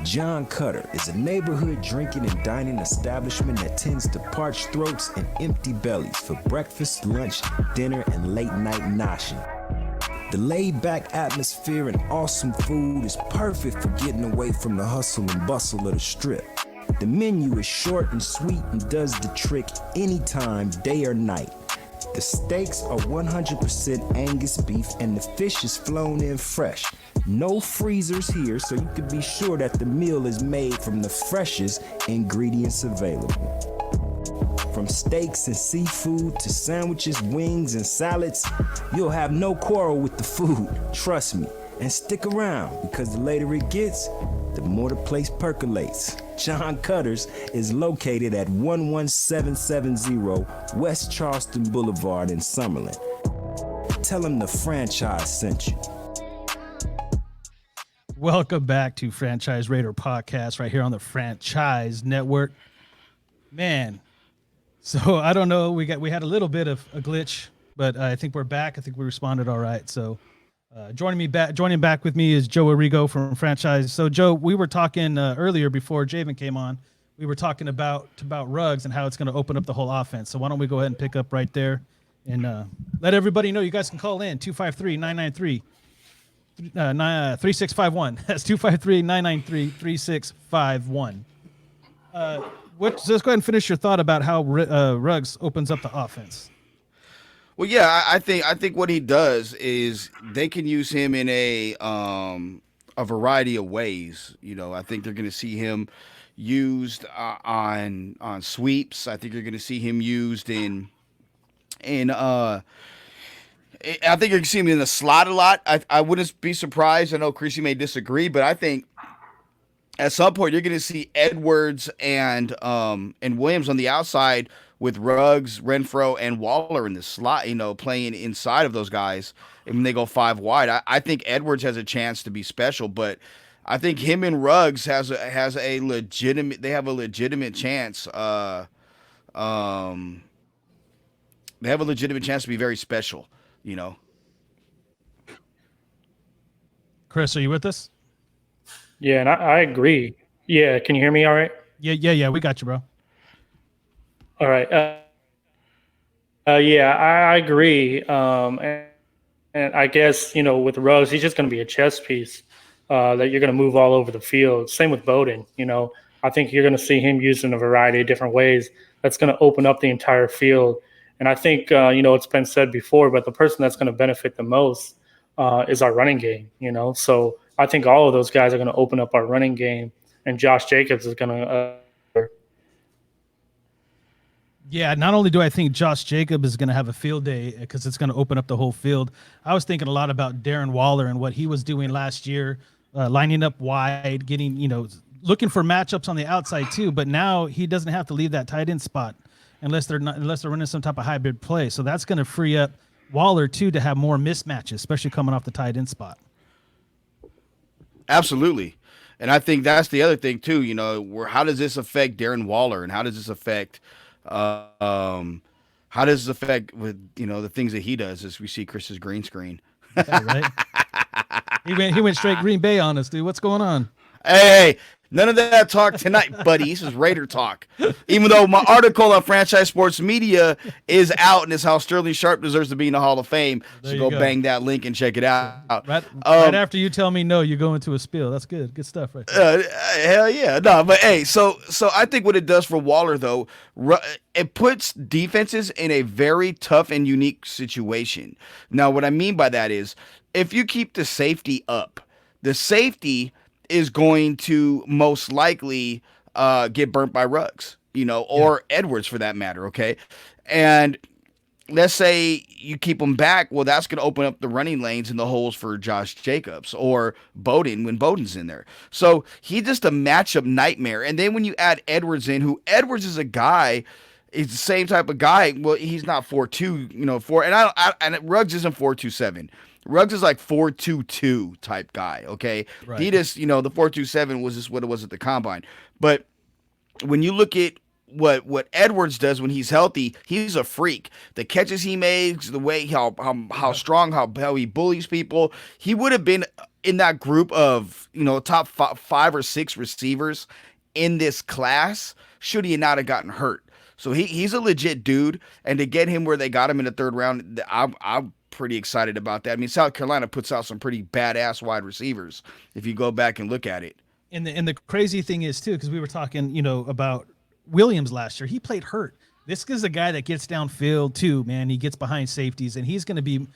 John Cutter is a neighborhood drinking and dining establishment that tends to parched throats and empty bellies for breakfast, lunch, dinner, and late night noshing. The laid-back atmosphere and awesome food is perfect for getting away from the hustle and bustle of the strip. The menu is short and sweet and does the trick anytime, day or night. The steaks are 100% Angus beef and the fish is flown in fresh. No freezers here, so you can be sure that the meal is made from the freshest ingredients available. From steaks and seafood to sandwiches, wings, and salads, you'll have no quarrel with the food, trust me. And stick around, because the later it gets, the more the place percolates. John Cutter's is located at 11770 West Charleston Boulevard in Summerlin. Tell them the franchise sent you. Welcome back to Franchise Raider Podcast right here on the Franchise Network. Man, so I don't know. We had a little bit of a glitch, but I think we're back. I think we responded all right. So joining back with me is Joe Arrigo from Franchise. So Joe, we were talking earlier before Javen came on. We were talking about Ruggs and how it's going to open up the whole offense. So why don't we go ahead and pick up right there and let everybody know you guys can call in 253-993-3651. That's 253-993-3651. So let's go ahead and finish your thought about how Ruggs opens up the offense. Well, yeah, I think what he does is they can use him in a variety of ways. You know, I think they're going to see him used on sweeps. I think you're going to see him used I think you're going to see him in the slot a lot. I wouldn't be surprised. I know Creasy may disagree, but I think at some point you're going to see Edwards and Williams on the outside with Ruggs, Renfro, and Waller in the slot, you know, playing inside of those guys. And when they go five wide, I think Edwards has a chance to be special, but I think him and Ruggs have a legitimate chance. They have a legitimate chance to be very special, you know. Chris, are you with us? Yeah, and I agree. Yeah, can you hear me all right? Yeah, we got you, bro. All right. Yeah, I agree. And I guess, you know, with Ruggs, he's just going to be a chess piece that you're going to move all over the field. Same with Bowden. You know, I think you're going to see him used in a variety of different ways. That's going to open up the entire field. And I think, you know, it's been said before, but the person that's going to benefit the most is our running game, you know. So I think all of those guys are going to open up our running game, and Josh Jacobs is going to Yeah, not only do I think Josh Jacobs is going to have a field day because it's going to open up the whole field, I was thinking a lot about Darren Waller and what he was doing last year, lining up wide, getting, you know, looking for matchups on the outside too. But now he doesn't have to leave that tight end spot unless they're running some type of hybrid play. So that's going to free up Waller too to have more mismatches, especially coming off the tight end spot. Absolutely. And I think that's the other thing too, you know, how does this affect Darren Waller, and how does this affect with, you know, the things that he does as we see Chris's green screen. Yeah, right. He went straight Green Bay on us, dude. What's going on? Hey, none of that talk tonight, buddy. This is Raider talk. Even though my article on Franchise Sports Media is out, and it's how Sterling Sharp deserves to be in the Hall of Fame. So go bang that link and check it out. Right after you tell me no, you go into a spiel. That's good. Good stuff right there. Hell yeah. No, but hey, so I think what it does for Waller, though, it puts defenses in a very tough and unique situation. Now, what I mean by that is if you keep the safety up, the safety is going to most likely get burnt by Ruggs, you know, or Edwards for that matter, okay? And let's say you keep them back, well, that's going to open up the running lanes and the holes for Josh Jacobs or Bowden when Bowden's in there. So he's just a matchup nightmare. And then when you add Edwards in, who Edwards is a guy, He's the same type of guy. Well, he's not 4'2", and Ruggs isn't 4'27". Ruggs is like 4'22" type guy. Okay, Right. he just the 4'27" was just what it was at the combine. But when you look at what Edwards does when he's healthy, he's a freak. The catches he makes, the way how strong, how he bullies people. He would have been in that group of top 5 or 6 receivers in this class should he not have gotten hurt. So he's a legit dude, and to get him where they got him in the 3rd round, I'm pretty excited about that. I mean, South Carolina puts out some pretty badass wide receivers if you go back and look at it. And the crazy thing is too, because we were talking, about Williams last year. He played hurt. This is a guy that gets downfield too, man. He gets behind safeties, and he's going to be,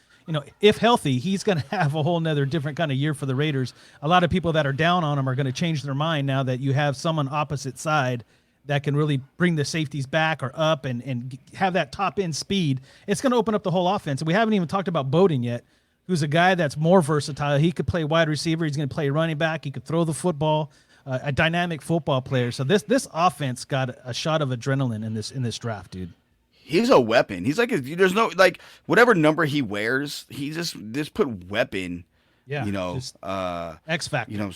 if healthy, he's going to have a whole nother different kind of year for the Raiders. A lot of people that are down on him are going to change their mind now that you have someone opposite side that can really bring the safeties back or up and have that top end speed. It's going to open up the whole offense. And we haven't even talked about Bowden yet, who's a guy that's more versatile. He could play wide receiver. He's going to play running back. He could throw the football. A dynamic football player. So this offense got a shot of adrenaline in this draft, dude. He's a weapon. He's like there's no whatever number he wears, he just put weapon. Yeah. X factor.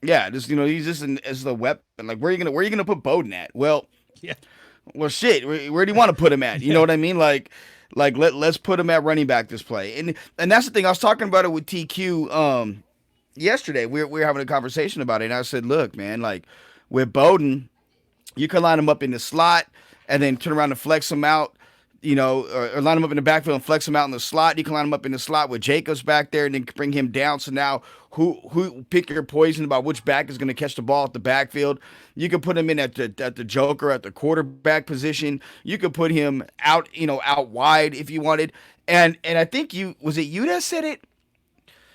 Yeah, he's just as the weapon. Like where are you gonna put Bowden at? Well, yeah. Well, shit. Where do you want to put him at? You know what I mean? Let's put him at running back this play. And that's the thing. I was talking about it with TQ. Yesterday, we were having a conversation about it, and I said, look, man, with Bowden, you can line him up in the slot and then turn around and flex him out, or line him up in the backfield and flex him out in the slot. You can line him up in the slot with Jacobs back there and then bring him down. So now who pick your poison about which back is going to catch the ball at the backfield. You can put him in at the joker at the quarterback position. You could put him out wide if you wanted. And I think was it you that said it?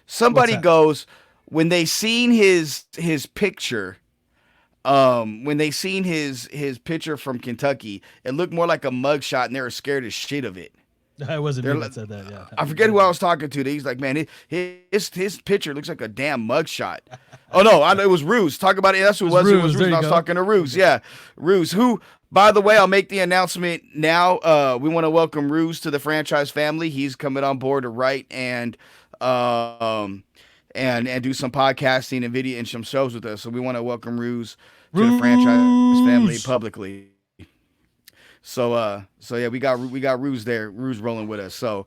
Somebody goes, when they seen his picture, when they seen his picture from Kentucky, it looked more like a mugshot, and they were scared as shit of it. I wasn't me that said that. Yeah, I forget who I was talking to. He's like, man, his picture looks like a damn mugshot. Oh no, I know it was Ruse. Talk about it. That's who it was. It was Ruse. I was talking to Ruse. Yeah, Ruse. Who, by the way, I'll make the announcement now. We want to welcome Ruse to the franchise family. He's coming on board to write and do some podcasting and video and some shows with us. So we want to welcome Ruse to the franchise family publicly. So yeah, we got Ruse there. Ruse rolling with us. So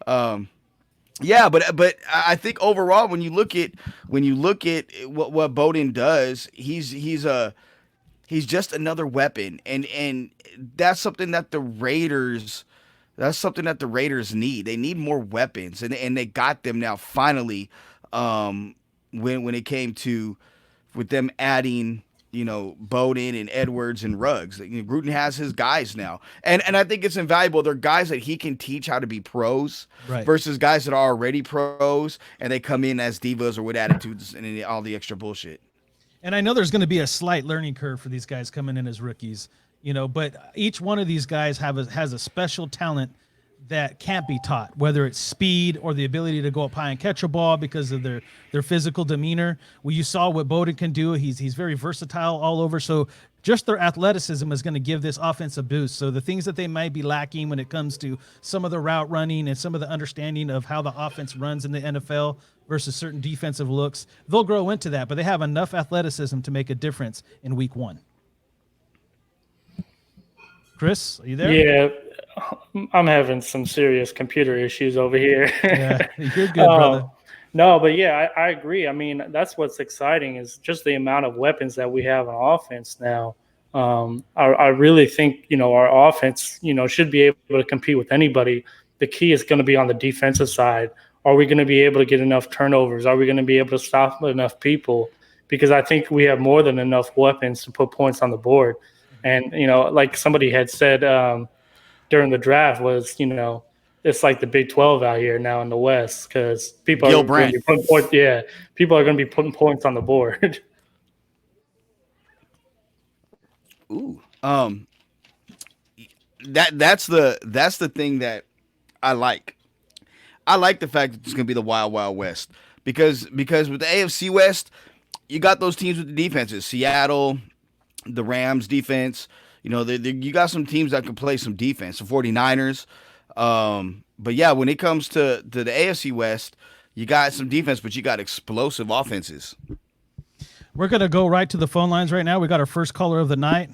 yeah, but I think overall when you look at what Bowden does, he's just another weapon, and that's something that the Raiders need. They need more weapons, and they got them now finally. When it came to with them adding, Bowden and Edwards and Ruggs, Gruden has his guys now, and I think it's invaluable. They're guys that he can teach how to be pros, right, versus guys that are already pros and they come in as divas or with attitudes and all the extra bullshit. And I know there's going to be a slight learning curve for these guys coming in as rookies, but each one of these guys has a special talent that can't be taught, whether it's speed or the ability to go up high and catch a ball because of their physical demeanor. Well, you saw what Bowden can do. He's very versatile all over. So just their athleticism is going to give this offense a boost. So the things that they might be lacking when it comes to some of the route running and some of the understanding of how the offense runs in the NFL versus certain defensive looks, they'll grow into that. But they have enough athleticism to make a difference in week 1. Chris, are you there? Yeah. I'm having some serious computer issues over here. Yeah, you're good, brother. No, but yeah, I agree. I mean, that's what's exciting is just the amount of weapons that we have on offense now. I really think, our offense, should be able to compete with anybody. The key is going to be on the defensive side. Are we going to be able to get enough turnovers? Are we going to be able to stop enough people? Because I think we have more than enough weapons to put points on the board. And, like somebody had said, during the draft was, it's like the Big 12 out here now in the West because people are going to be putting points. Yeah, people are going to be putting points on the board. Ooh, that's the thing that I like. I like the fact that it's going to be the Wild Wild West because with the AFC West, you got those teams with the defenses: Seattle, the Rams defense. You know, you got some teams that can play some defense. The 49ers. But yeah, when it comes to the AFC West, you got some defense, but you got explosive offenses. We're going to go right to the phone lines right now. We got our first caller of the night.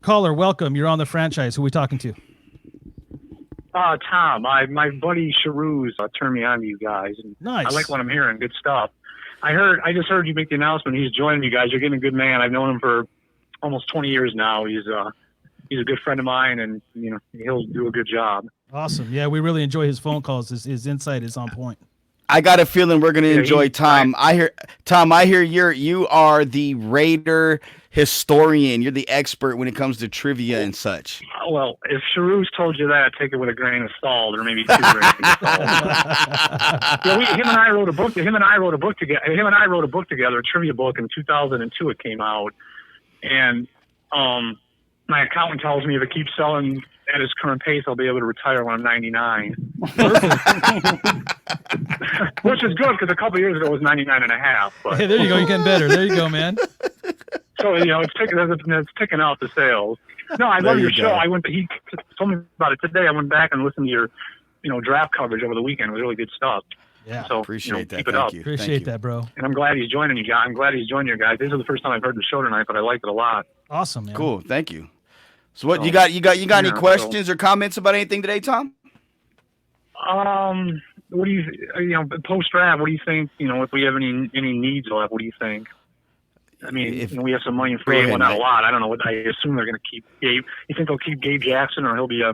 Caller, welcome. You're on the franchise. Who are we talking to? Tom. My buddy Sharouz turned me on to you guys. And nice. I like what I'm hearing. Good stuff. I just heard you make the announcement. He's joining you guys. You're getting a good man. I've known him for almost 20 years now. He's a good friend of mine, and he'll do a good job. Awesome. Yeah, we really enjoy his phone calls. His insight is on point. I got a feeling we're going to enjoy Tom. I hear you are the Raider historian. You're the expert when it comes to trivia and such. Well, if Sharouz told you that, take it with a grain of salt, or maybe 2 grains of salt. Him and I wrote a book together. Him and I wrote a book together, a trivia book in 2002. It came out, and my accountant tells me if it keeps selling at his current pace, I'll be able to retire when I'm 99. Which is good, because a couple of years ago it was 99 and a half. But. Hey, there you go. You're getting better. There you go, man. So, it's ticking out the sales. No, I love your show. He told me about it today. I went back and listened to your, draft coverage over the weekend. It was really good stuff. Yeah. So, appreciate that. Keep it up. Appreciate that, bro. And I'm glad he's joining you guys. I'm glad he's joining you guys. This is the first time I've heard the show tonight, but I liked it a lot. Awesome, man. Cool. Thank you. So what you got any questions or comments about anything today, Tom? What do you post draft? What do you think? If we have any needs left, what do you think? I mean, we have some money in free agent, well, not a lot. I don't know what. I assume they're going to keep Gabe. You think they'll keep Gabe Jackson, or he'll be a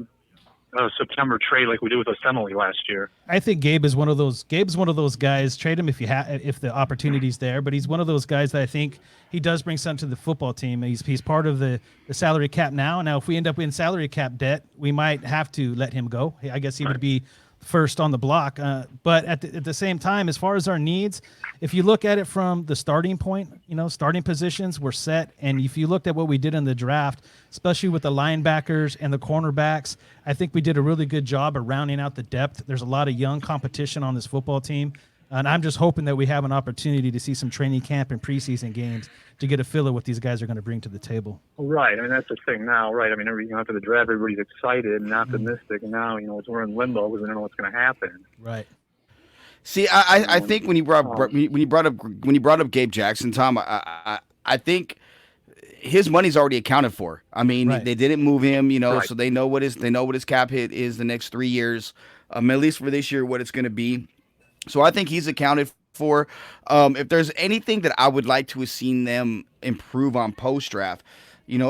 September trade like we did with Assembly last year? I think Gabe's one of those guys. Trade him if the opportunity's there. But he's one of those guys that I think he does bring something to the football team. He's part of the salary cap now. Now, if we end up in salary cap debt, we might have to let him go. I guess he would be first on the block. But at the same time, as far as our needs, if you look at it from the starting point, starting positions were set. And if you looked at what we did in the draft, especially with the linebackers and the cornerbacks, I think we did a really good job of rounding out the depth. There's a lot of young competition on this football team. And I'm just hoping that we have an opportunity to see some training camp and preseason games to get a feel of what these guys are going to bring to the table. Right. I mean, that's the thing now, right? I mean, after the draft, everybody's excited and optimistic. And now, we're in limbo because we don't know what's going to happen. Right. See, I think when you brought up Gabe Jackson, Tom, I think his money's already accounted for. I mean, they didn't move him, so they know what his cap hit is the next 3 years, at least for this year, what it's going to be. So I think he's accounted for. If there's anything that I would like to have seen them improve on post-draft,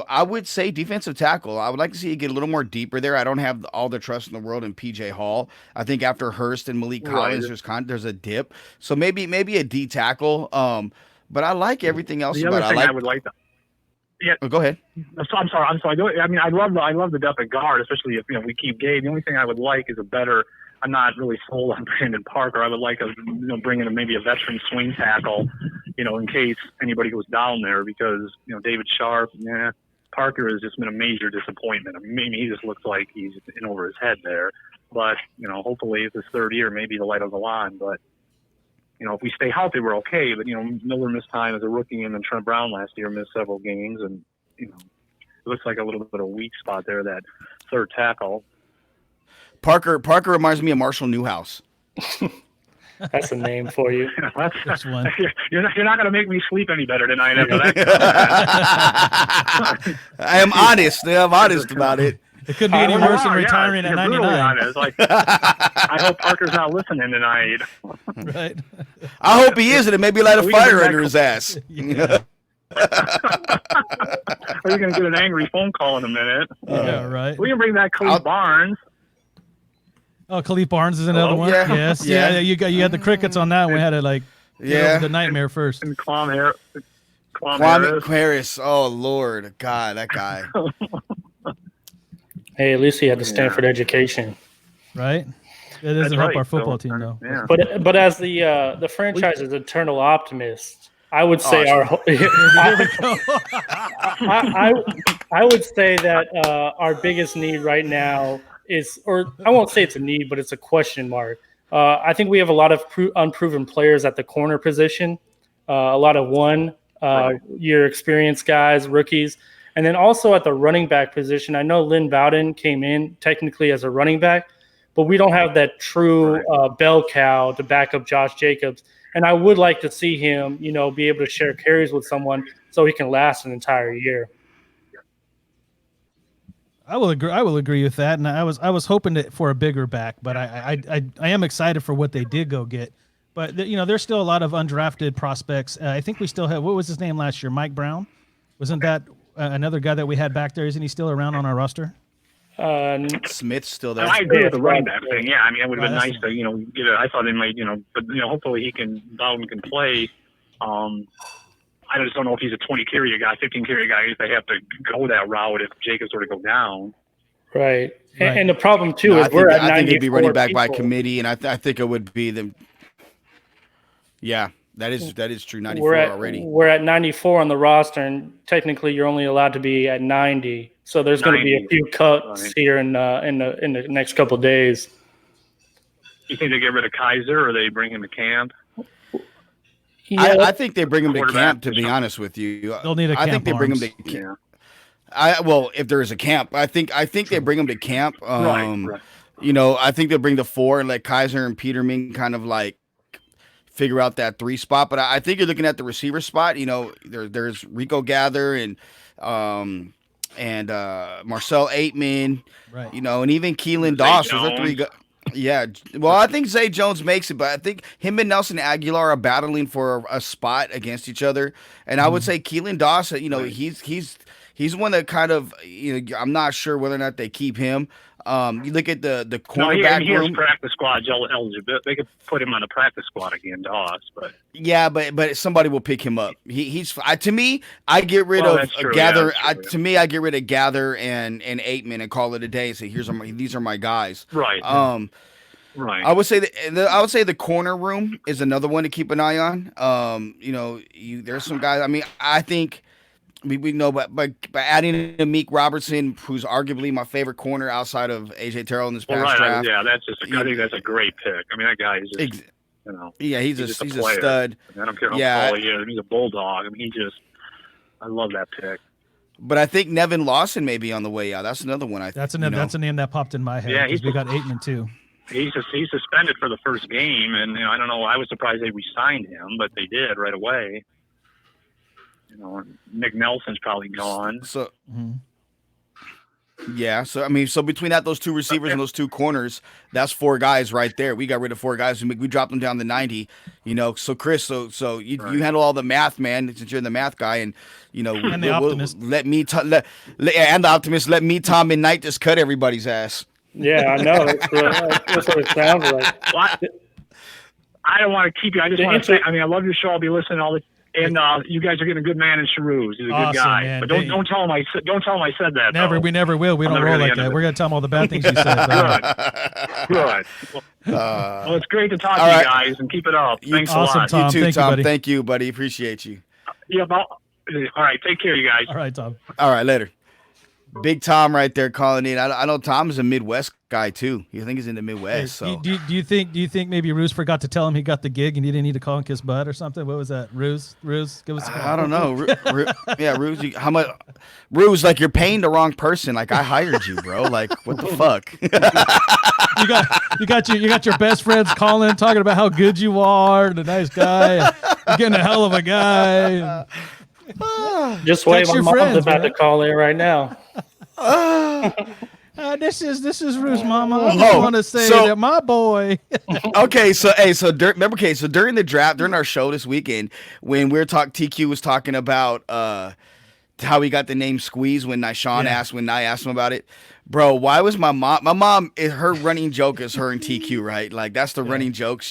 I would say defensive tackle. I would like to see it get a little more deeper there. I don't have all the trust in the world in P.J. Hall. I think after Hurst and Malik Collins, there's a dip. So maybe a D tackle. But I like everything else the about other it. thing I would like to. Yeah. Oh, go ahead. I'm sorry. I mean, I love the depth at guard, especially if we keep Gabe. The only thing I would like is a better. I'm not really sold on Brandon Parker. I would like bring in maybe a veteran swing tackle, in case anybody goes down there, because David Sharp, Parker has just been a major disappointment. I mean, maybe he just looks like he's in over his head there, but hopefully it's his third year, maybe the light of the line. But if we stay healthy, we're okay. But Miller missed time as a rookie, and then Trent Brown last year missed several games, and it looks like a little bit of a weak spot there, that third tackle. Parker reminds me of Marshall Newhouse. That's a name for you. That's one. You're not going to make me sleep any better tonight after that. I am honest. I'm honest about it. It couldn't be any worse than retiring at 99. I hope Parker's not listening tonight. Right. I hope he is, and it maybe light a fire under his ass. Yeah. Or you're going to get an angry phone call in a minute. Yeah, right. We can bring back Khalif Barnes. Oh, Khalif Barnes is another one. Yeah. Yes. Yeah. You had the crickets on that. We had to get over the nightmare first. And Kwame Harris. Oh Lord, God, that guy. Hey, at least he had the Stanford education, right? It doesn't help our football team though. Yeah. But as the franchise's eternal optimist, I would say I would say that our biggest need right now is, or I won't say it's a need, but it's a question mark. I think we have a lot of unproven players at the corner position, a lot of year experienced guys, rookies. And then also at the running back position, I know Lynn Bowden came in technically as a running back, but we don't have that true bell cow to back up Josh Jacobs. And I would like to see him, be able to share carries with someone so he can last an entire year. I will agree. I will agree with that. And I was hoping for a bigger back, but I am excited for what they did go get. But there's still a lot of undrafted prospects. I think we still have, what was his name last year? Mike Brown, wasn't that another guy that we had back there? Isn't he still around on our roster? Smith's still there. I agree with the running back thing. Yeah, I mean, it would have been nice to, get it. I thought they might, but hopefully Bowden can play. I just don't know if he's a 20 carry guy, 15 carry guy. If they have to go that route, if Jacobs were to go down. Right. And the problem too is I think it'd be running back by committee, and I think it would be them. Yeah, that is true. 94 already. We're at 94 on the roster, and technically you're only allowed to be at 90. So there's going to be a few cuts here in the next couple of days. You think they get rid of Kaiser or they bring him to camp? Yeah, I think they bring him to camp. To be honest with you, they'll need a camp. I think they bring him to camp. Well, if there is a camp, I think they bring him to camp. Right. I think they'll bring the 4 and let Kaiser and Peterman kind of like figure out that 3 spot. But I think you're looking at the receiver spot. There's Rico Gather and Marcel Aitman, right? And even Keelan Doss. Those are 3 guys. Yeah, well, I think Zay Jones makes it, but I think him and Nelson Aguilar are battling for a spot against each other. And I would say Keelan Doss, he's one that kind of, I'm not sure whether or not they keep him. You look at the cornerback room. He's practice squad eligible. They could put him on the practice squad again, Doss, but yeah, but somebody will pick him up. To me, I get rid of Gather. To me, I get rid of Gather and Aitman and call it a day and say, these are my guys. Right. Right. I would say the corner room is another one to keep an eye on. There's some guys. I mean, I think. We know, but by adding a Meek Robertson, who's arguably my favorite corner outside of AJ Terrell in this past draft. Yeah, I think that's a great pick. I mean, that guy is just, yeah, he's a stud. I don't care how tall he is. He's a bulldog. I mean, I love that pick. But I think Nevin Lawson may be on the way out. That's another one. That's a name that popped in my head. Yeah, we got Aitman too. He's suspended for the first game, and I don't know. I was surprised they re-signed him, but they did right away. Nick Nelson's probably gone. So, yeah. So I mean, between those 2 receivers and those 2 corners, that's 4 guys right there. We got rid of 4 guys. We dropped them down to 90. So Chris, so you handle all the math, man, since you're the math guy, and and the optimist. Let me and the optimist. Let me, Tom, and Knight just cut everybody's ass. Yeah, I know. That's what it sounds like. Well, I don't want to keep you. I just want to say, I mean, I love your show. I'll be listening all the. And you guys are getting a good man in Charuz. He's a good guy. Man. But don't tell him I said that. Never, we never will. We don't roll like that. We're gonna tell him all the bad things you said. Good. Well, it's great to talk to you guys, and keep it up. Thanks a lot. Tom. You too, Thank Tom. You, buddy. Thank you, buddy. Appreciate you. Yeah. All right. Take care, you guys. All right, Tom. All right, later. Big Tom right there calling in. I know Tom is a Midwest guy too. You think he's in the Midwest. Hey, so do you think maybe Ruse forgot to tell him he got the gig and he didn't need to call and kiss butt or something? What was that? Ruse, give us a call. I don't know. Yeah, Ruse. How much? Ruse, like you're paying the wrong person. Like I hired you, bro. Like what the fuck? you got your best friends calling, talking about how good you are, the nice guy, you're getting a hell of a guy. Just wait, my mom's about to call in right now. This is Ruth's mama. I want to say that my boy. Okay, during the draft, during our show this weekend, when we were TQ was talking about how he got the name Squeeze when Nyshawn asked him about it. Bro, why was my mom, her running joke is her and TQ, right? Like that's the running joke.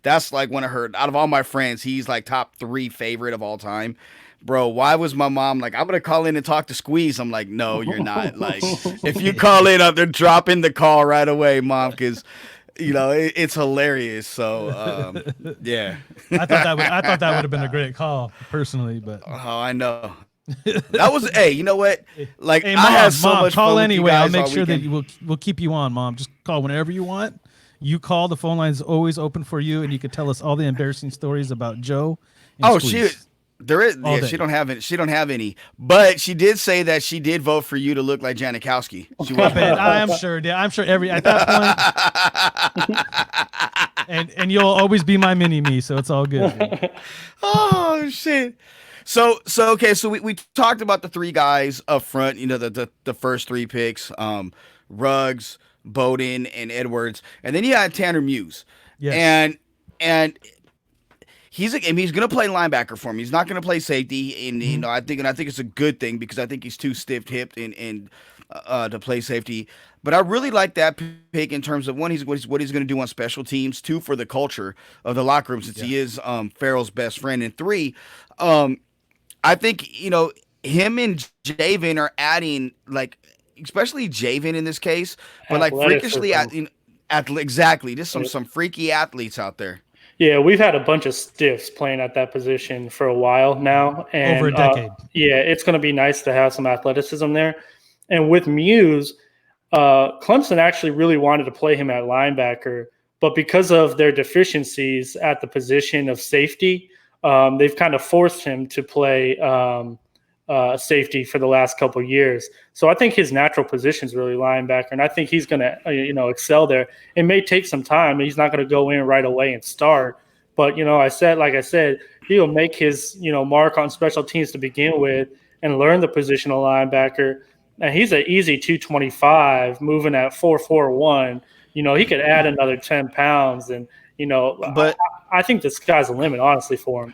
That's like one of her, out of all my friends, he's like top 3 favorite of all time. Bro, why was my mom like, I'm going to call in and talk to Squeeze? I'm like, no, you're not. Like, if you call in, they're dropping the call right away, Mom, because, it's hilarious. So, yeah. I thought that would have been a great call, personally, but. Oh, I know. That was, hey, you know what? Like, hey, Mom, I had so much call fun anyway. I'll make sure weekend. that we'll keep you on, Mom. Just call whenever you want. You call. The phone line is always open for you, and you can tell us all the embarrassing stories about Joe and Squeeze. There is. All Yeah, day. she don't have it. She don't have any. But she did say that she did vote for you to look like Janikowski. She I was. bet. I'm sure. Yeah, I'm sure every at that point. And you'll always be my mini me, so it's all good. Man. Oh shit. So okay, so we talked about the three guys up front, you know, the first three picks, Ruggs, Bowden, and Edwards. And then you had Tanner Muse. Yes. And he's gonna play linebacker for me. He's not gonna play safety. And you know, I think it's a good thing because I think he's too stiff hipped and to play safety. But I really like that pick in terms of one, what he's going to do on special teams. Two, for the culture of the locker room, since he is Farrell's best friend. And three, I think, you know, him and Javen are adding, like, especially Javen in this case, but like freakishly exactly, just some freaky athletes out there. Yeah, we've had a bunch of stiffs playing at that position for a while now, and over a decade. Yeah, it's going to be nice to have some athleticism there. And with Muse, Clemson actually really wanted to play him at linebacker, but because of their deficiencies at the position of safety, they've kind of forced him to play safety for the last couple of years. So I think his natural position is really linebacker, and I think he's going to excel there. It may take some time. He's not going to go in right away and start, but like I said, he'll make his mark on special teams to begin with and learn the position of linebacker. And he's an easy 225, moving at 4.41. He could add another 10 pounds, and but I think the sky's the limit, honestly, for him.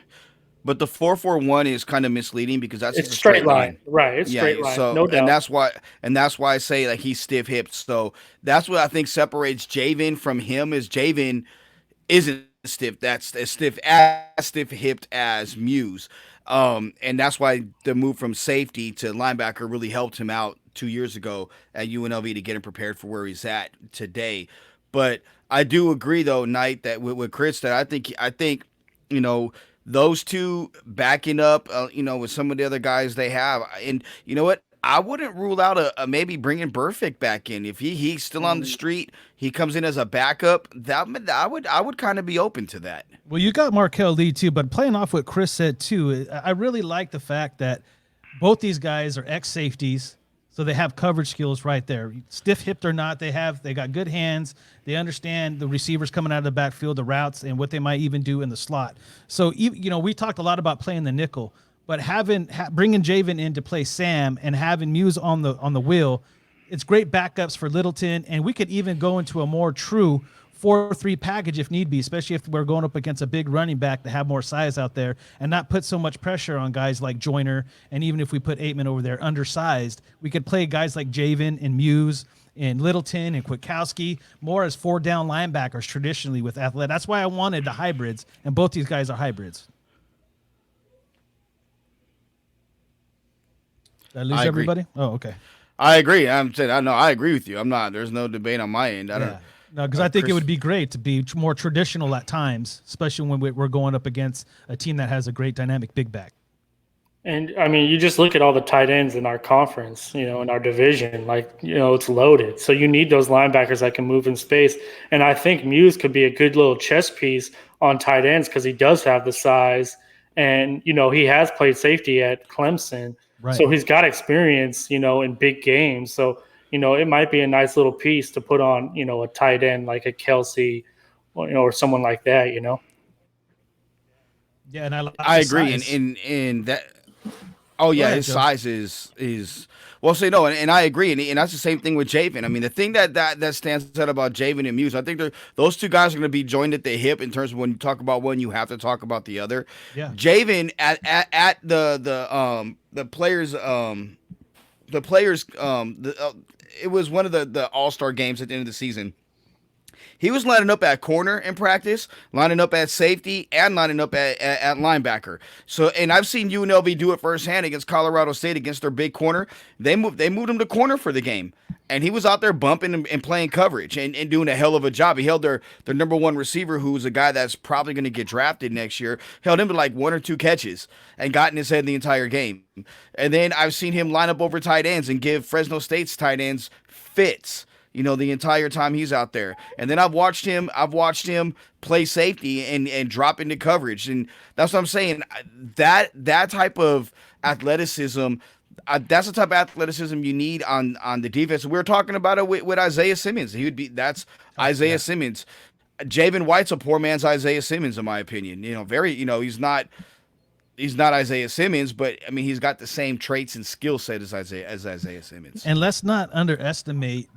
But the 4.41 is kind of misleading because that's it's just a straight line. Right? It's straight line, so, no doubt. And that's why I say like he's stiff hipped. So that's what I think separates Javen from him. Is Javen isn't stiff. That's as stiff hipped as Muse. And that's why the move from safety to linebacker really helped him out 2 years ago at UNLV to get him prepared for where he's at today. But I do agree though, Knight, that with Chris, that I think those two backing up, with some of the other guys they have, and you know what, I wouldn't rule out a maybe bringing Burfict back in if he's still on the street. He comes in as a backup. I would kind of be open to that. Well, you got Markel Lee too, but playing off what Chris said too, I really like the fact that both these guys are ex safeties, so they have coverage skills right there. Stiff hipped or not, they got good hands. They understand the receivers coming out of the backfield, the routes, and what they might even do in the slot. So we talked a lot about playing the nickel, but bringing Javen in to play Sam and having Muse on the wheel, it's great backups for Littleton, and we could even go into a more true 4-3 package if need be, especially if we're going up against a big running back to have more size out there and not put so much pressure on guys like Joyner. And even if we put Aitman over there undersized, we could play guys like Javen and Muse and Littleton and Kwiatkowski more as 4-down linebackers traditionally with athletic. That's why I wanted the hybrids, and both these guys are hybrids. Did I lose everybody? Oh, okay. I agree. I agree with you. There's no debate on my end. No, because I think it would be great to be more traditional at times, especially when we're going up against a team that has a great dynamic big back. And I mean, you just look at all the tight ends in our conference, in our division, it's loaded. So you need those linebackers that can move in space. And I think Muse could be a good little chess piece on tight ends because he does have the size, and he has played safety at Clemson. Right. So he's got experience, in big games. So it might be a nice little piece to put on, a tight end like a Kelsey, or someone like that, Yeah, and I agree, and that. Oh yeah, his size is well. So and I agree, and that's the same thing with Javen. I mean, the thing that stands out about Javen and Muse, I think those two guys are going to be joined at the hip in terms of when you talk about one, you have to talk about the other. Yeah, Javen at the players. It was one of the All-Star games at the end of the season. He was lining up at corner in practice, lining up at safety, and lining up at linebacker. So, and I've seen UNLV do it firsthand against Colorado State against their big corner. They moved him to corner for the game, and he was out there bumping and playing coverage and doing a hell of a job. He held their number one receiver, who's a guy that's probably going to get drafted next year, held him to like 1 or 2 catches and got in his head the entire game. And then I've seen him line up over tight ends and give Fresno State's tight ends fits. the entire time he's out there. And then I've watched him play safety and drop into coverage. And that's what I'm saying. That type of athleticism, that's the type of athleticism you need on the defense. We were talking about it with Isaiah Simmons. That's Isaiah Simmons. Javen White's a poor man's Isaiah Simmons, in my opinion. He's not Isaiah Simmons, but I mean, he's got the same traits and skill set as Isaiah Simmons. And let's not underestimate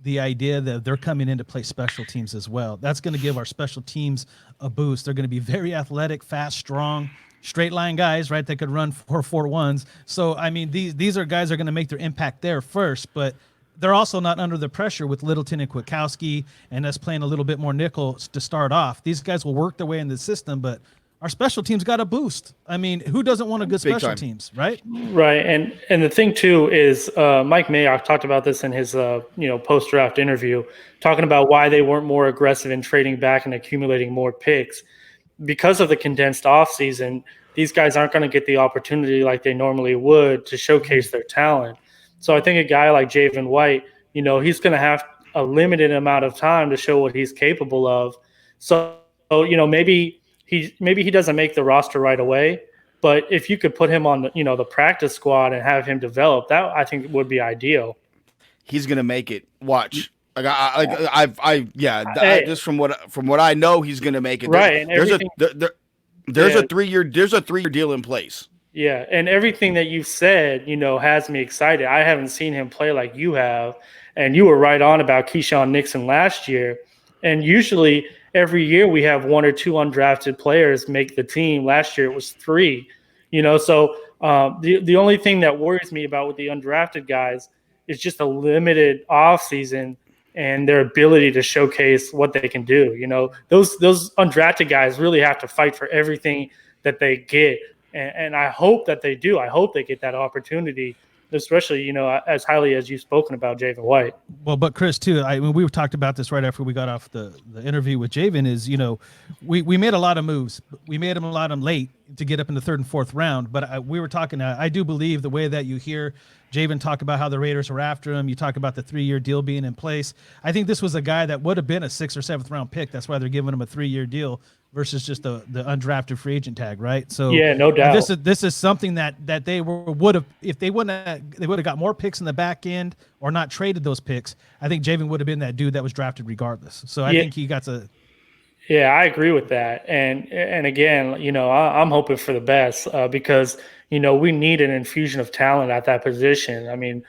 the idea that they're coming in to play special teams as well. That's going to give our special teams a boost. They're going to be very athletic, fast, strong, straight line guys, right? They could run 4.41s. So, I mean, these are guys that are going to make their impact there first, but they're also not under the pressure with Littleton and Kwiatkowski and us playing a little bit more nickel to start off. These guys will work their way in the system, but our special teams got a boost. I mean, who doesn't want a good special teams, right? Right, and the thing too is Mike Mayock talked about this in his post draft interview, talking about why they weren't more aggressive in trading back and accumulating more picks because of the condensed offseason. These guys aren't going to get the opportunity like they normally would to showcase their talent. So I think a guy like Javen White, he's going to have a limited amount of time to show what he's capable of. So maybe he doesn't make the roster right away, but if you could put him on the practice squad and have him develop, that I think would be ideal. He's gonna make it. Watch. Just from what I know, he's gonna make it. Right. There's a 3-year deal in place. Yeah, and everything that you've said, has me excited. I haven't seen him play like you have, and you were right on about Keyshawn Nixon last year. And usually every year we have 1 or 2 undrafted players make the team. Last year it was 3. So the only thing that worries me about with the undrafted guys is just a limited offseason and their ability to showcase what they can do. Those undrafted guys really have to fight for everything that they get. And I hope that they do. I hope they get that opportunity, especially, as highly as you've spoken about Javen White. Well, but Chris, too, we talked about this right after we got off the interview with Javen is, we made a lot of moves. We made them a lot of them late to get up in the 3rd and 4th round. But we were talking, I do believe the way that you hear Javen talk about how the Raiders are after him, you talk about the 3-year deal being in place. I think this was a guy that would have been a 6th or 7th round pick. That's why they're giving him a 3-year deal versus just the undrafted free agent tag, right? So yeah, no doubt. This is something that they would have, if they would have got more picks in the back end or not traded those picks. I think Javen would have been that dude that was drafted regardless. So I think he got to. Yeah, I agree with that. And again, I'm hoping for the best because we need an infusion of talent at that position. I mean,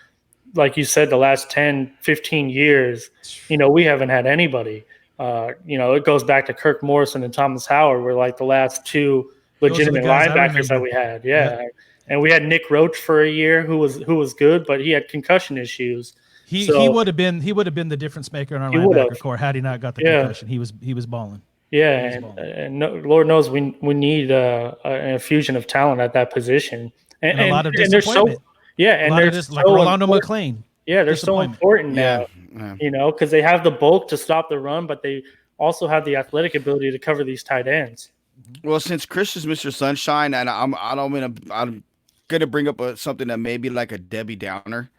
like you said, the last 10, 15 years, we haven't had anybody. It goes back to Kirk Morrison and Thomas Howard were like the last 2 legitimate linebackers that we had. Yeah. And we had Nick Roach for a year who was good, but he had concussion issues. He would have been the difference maker in our linebacker core had he not got the concussion. He was balling. Yeah, and Lord knows we need an infusion of talent at that position. And a lot of disappointment. And like Rolando McClain. Yeah, they're so important now. Because they have the bulk to stop the run, but they also have the athletic ability to cover these tight ends. Well, since Chris is Mr. Sunshine, and I'm gonna bring up something that may be like a Debbie Downer.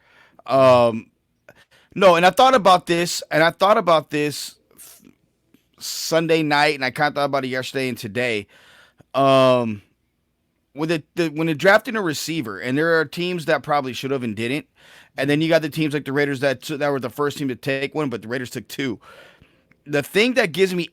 No, and I thought about this, Sunday night, and I kind of thought about it yesterday and today. When they're drafting a receiver, and there are teams that probably should have and didn't, and then you got the teams like the Raiders that were the first team to take one, but the Raiders took 2. The thing that gives me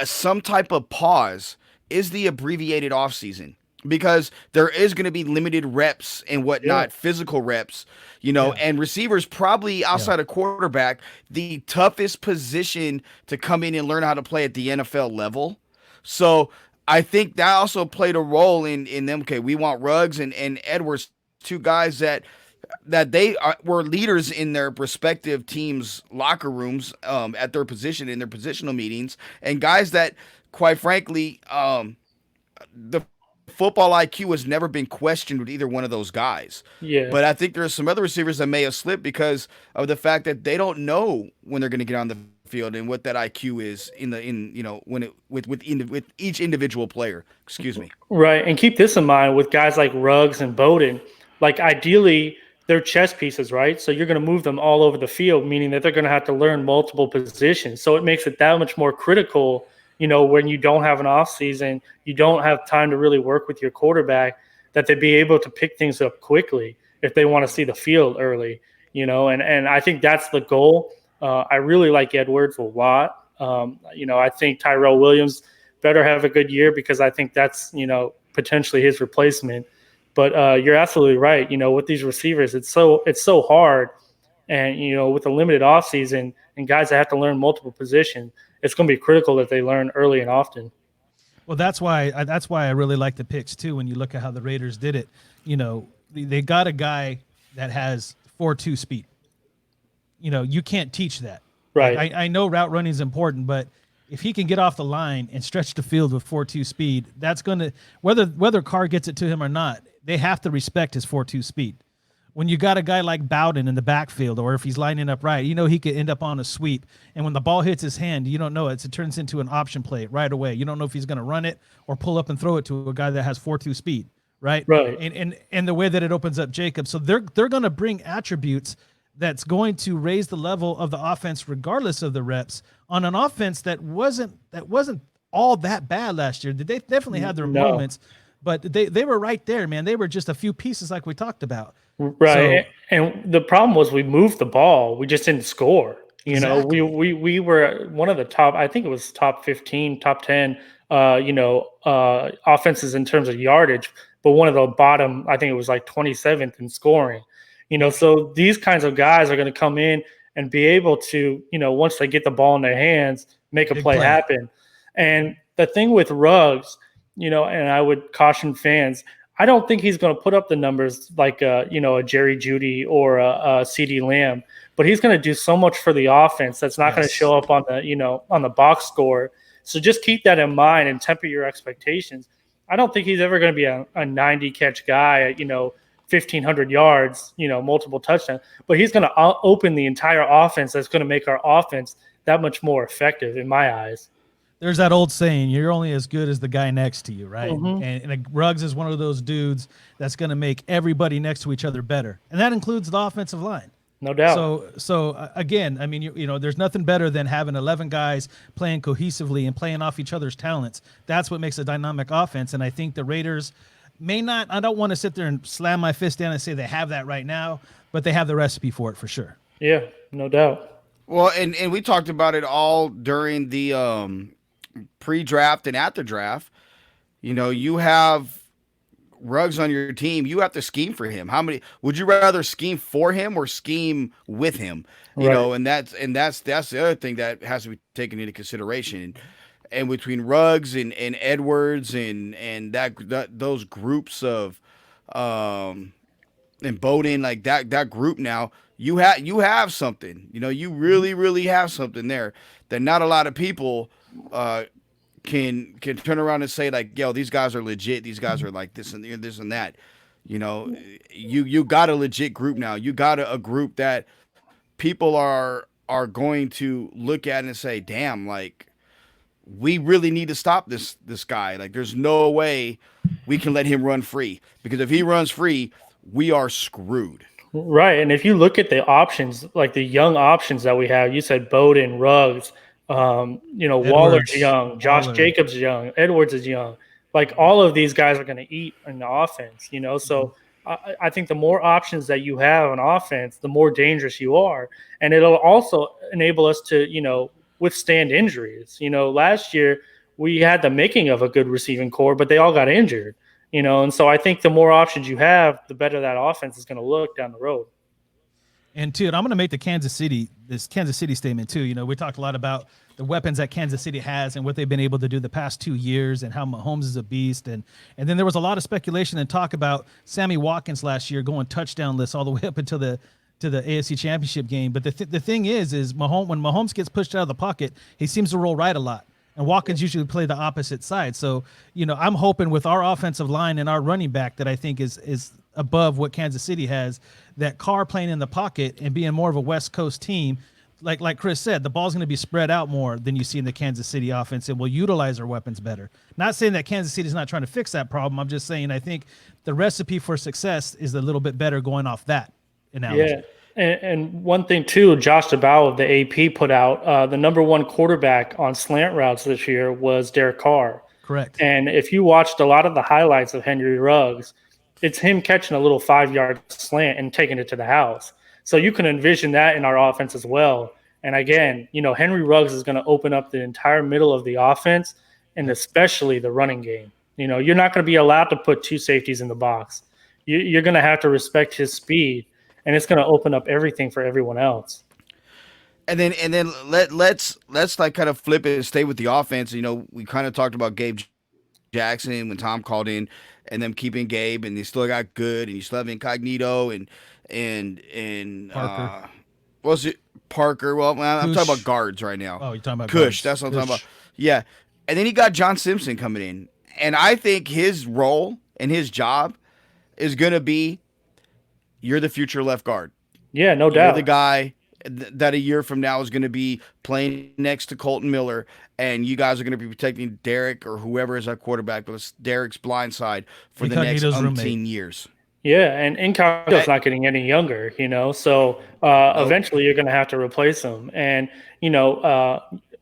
some type of pause is the abbreviated offseason. Because there is going to be limited reps and whatnot, physical reps, and receivers probably outside of quarterback, the toughest position to come in and learn how to play at the NFL level. So I think that also played a role in them. Okay, we want Ruggs and Edwards, 2 guys that they were leaders in their respective teams' locker rooms at their position in their positional meetings, and guys that, quite frankly, the football IQ has never been questioned with either one of those guys. Yeah. But I think there's some other receivers that may have slipped because of the fact that they don't know when they're going to get on the field and what that IQ is with each individual player. Excuse me. Right. And keep this in mind with guys like Ruggs and Bowden. Like ideally they're chess pieces, right? So you're going to move them all over the field, meaning that they're going to have to learn multiple positions. So it makes it that much more critical, when you don't have an off season, you don't have time to really work with your quarterback, that they be able to pick things up quickly if they want to see the field early, and I think that's the goal. I really like Edwards a lot. I think Tyrell Williams better have a good year, because I think that's, potentially his replacement. But you're absolutely right. With these receivers, it's so hard. And, with a limited offseason and guys that have to learn multiple positions, it's going to be critical that they learn early and often. Well, that's why I really like the picks too. When you look at how the Raiders did it, they got a guy that has 4.2 speed. You can't teach that. Right. Like, I know route running is important, but if he can get off the line and stretch the field with 4.2 speed, that's going to, whether Carr gets it to him or not, they have to respect his 4.2 speed. When you got a guy like Bowden in the backfield, or if he's lining up right, he could end up on a sweep. And when the ball hits his hand, you don't know it. It turns into an option play right away. You don't know if he's going to run it or pull up and throw it to a guy that has 4.2 speed, right? Right. And the way that it opens up Jacob. So they're going to bring attributes that's going to raise the level of the offense regardless of the reps, on an offense that wasn't all that bad last year. They definitely had their moments, but they were right there, man. They were just a few pieces like we talked about. Right. And the problem was we moved the ball. We just didn't score. Exactly. We were one of the top, I think it was top 15, top 10, offenses in terms of yardage, but one of the bottom, I think it was like 27th in scoring. So these kinds of guys are going to come in and be able to, once they get the ball in their hands, make a play happen. And the thing with Ruggs, and I would caution fans, I don't think he's going to put up the numbers like a Jerry Jeudy or a CeeDee Lamb, but he's going to do so much for the offense that's not going to show up on the box score. So just keep that in mind and temper your expectations. I don't think he's ever going to be a 90 catch guy at 1,500 yards, multiple touchdowns, but he's going to open the entire offense. That's going to make our offense that much more effective in my eyes. There's that old saying, you're only as good as the guy next to you, right? Mm-hmm. And Ruggs is one of those dudes that's going to make everybody next to each other better. And that includes the offensive line. No doubt. So again, I mean, there's nothing better than having 11 guys playing cohesively and playing off each other's talents. That's what makes a dynamic offense. And I think the Raiders may not, I don't want to sit there and slam my fist down and say they have that right now, but they have the recipe for it for sure. Yeah, no doubt. Well, and we talked about it all during the pre-draft and at the draft. You have Ruggs on your team. You have to scheme for him. How many would you rather scheme for him or scheme with him? And that's the other thing that has to be taken into consideration. And between Ruggs and Edwards and that those groups of and Bowden, like that group now, you have something. You really have something there that not a lot of people can turn around and say, like, yo, these guys are legit. These guys are like this and that. You got a legit group now. You got a group that people are going to look at and say, damn, like, we really need to stop this guy. Like, there's no way we can let him run free, because if he runs free, we are screwed. Right. And if you look at the options, like the young options that we have, you said Bowden, Ruggs, Waller's young, Josh Jacobs young, Edwards is young. Like, all of these guys are going to eat in the offense, So I think the more options that you have on offense, the more dangerous you are. And it'll also enable us to, withstand injuries. Last year we had the making of a good receiving core, but they all got injured, and so I think the more options you have, the better that offense is going to look down the road. And too, and I'm going to make this Kansas City statement too. We talked a lot about the weapons that Kansas City has and what they've been able to do the past 2 years, and how Mahomes is a beast. And then there was a lot of speculation and talk about Sammy Watkins last year going touchdown lists all the way up until the AFC Championship game. But the thing is Mahomes, when Mahomes gets pushed out of the pocket, he seems to roll right a lot. And Watkins usually play the opposite side. So, I'm hoping with our offensive line and our running back that I think is above what Kansas City has, that Carr playing in the pocket and being more of a West Coast team, like Chris said, the ball's going to be spread out more than you see in the Kansas City offense, and we'll utilize our weapons better. Not saying that Kansas City is not trying to fix that problem. I'm just saying I think the recipe for success is a little bit better going off that analogy. Yeah. And one thing too, Josh DeBow of the AP put out the number one quarterback on slant routes this year was Derek Carr. Correct. And if you watched a lot of the highlights of Henry Ruggs, it's him catching a little 5-yard slant and taking it to the house. So you can envision that in our offense as well. And again, Henry Ruggs is going to open up the entire middle of the offense and especially the running game. You're not going to be allowed to put 2 safeties in the box. You're going to have to respect his speed, and it's going to open up everything for everyone else. And then let's like kind of flip it and stay with the offense. We kind of talked about Gabe Jackson when Tom called in, and them keeping Gabe, and they still got good, and you still have Incognito and Parker. Was it Parker? Well, I'm Kush. talking about guards right now. Oh, you're talking about Kush. guards. That's what I'm Kush. talking about. Yeah, and then you got John Simpson coming in, and I think his role and his job is going to be, you're the future left guard. Yeah, no doubt. You're the guy that a year from now is going to be playing next to Colton Miller, and you guys are going to be protecting Derek or whoever is our quarterback, but it's Derek's blind side for the next umpteen years. Yeah, and Incognito's not getting any younger, so eventually you're going to have to replace him. And,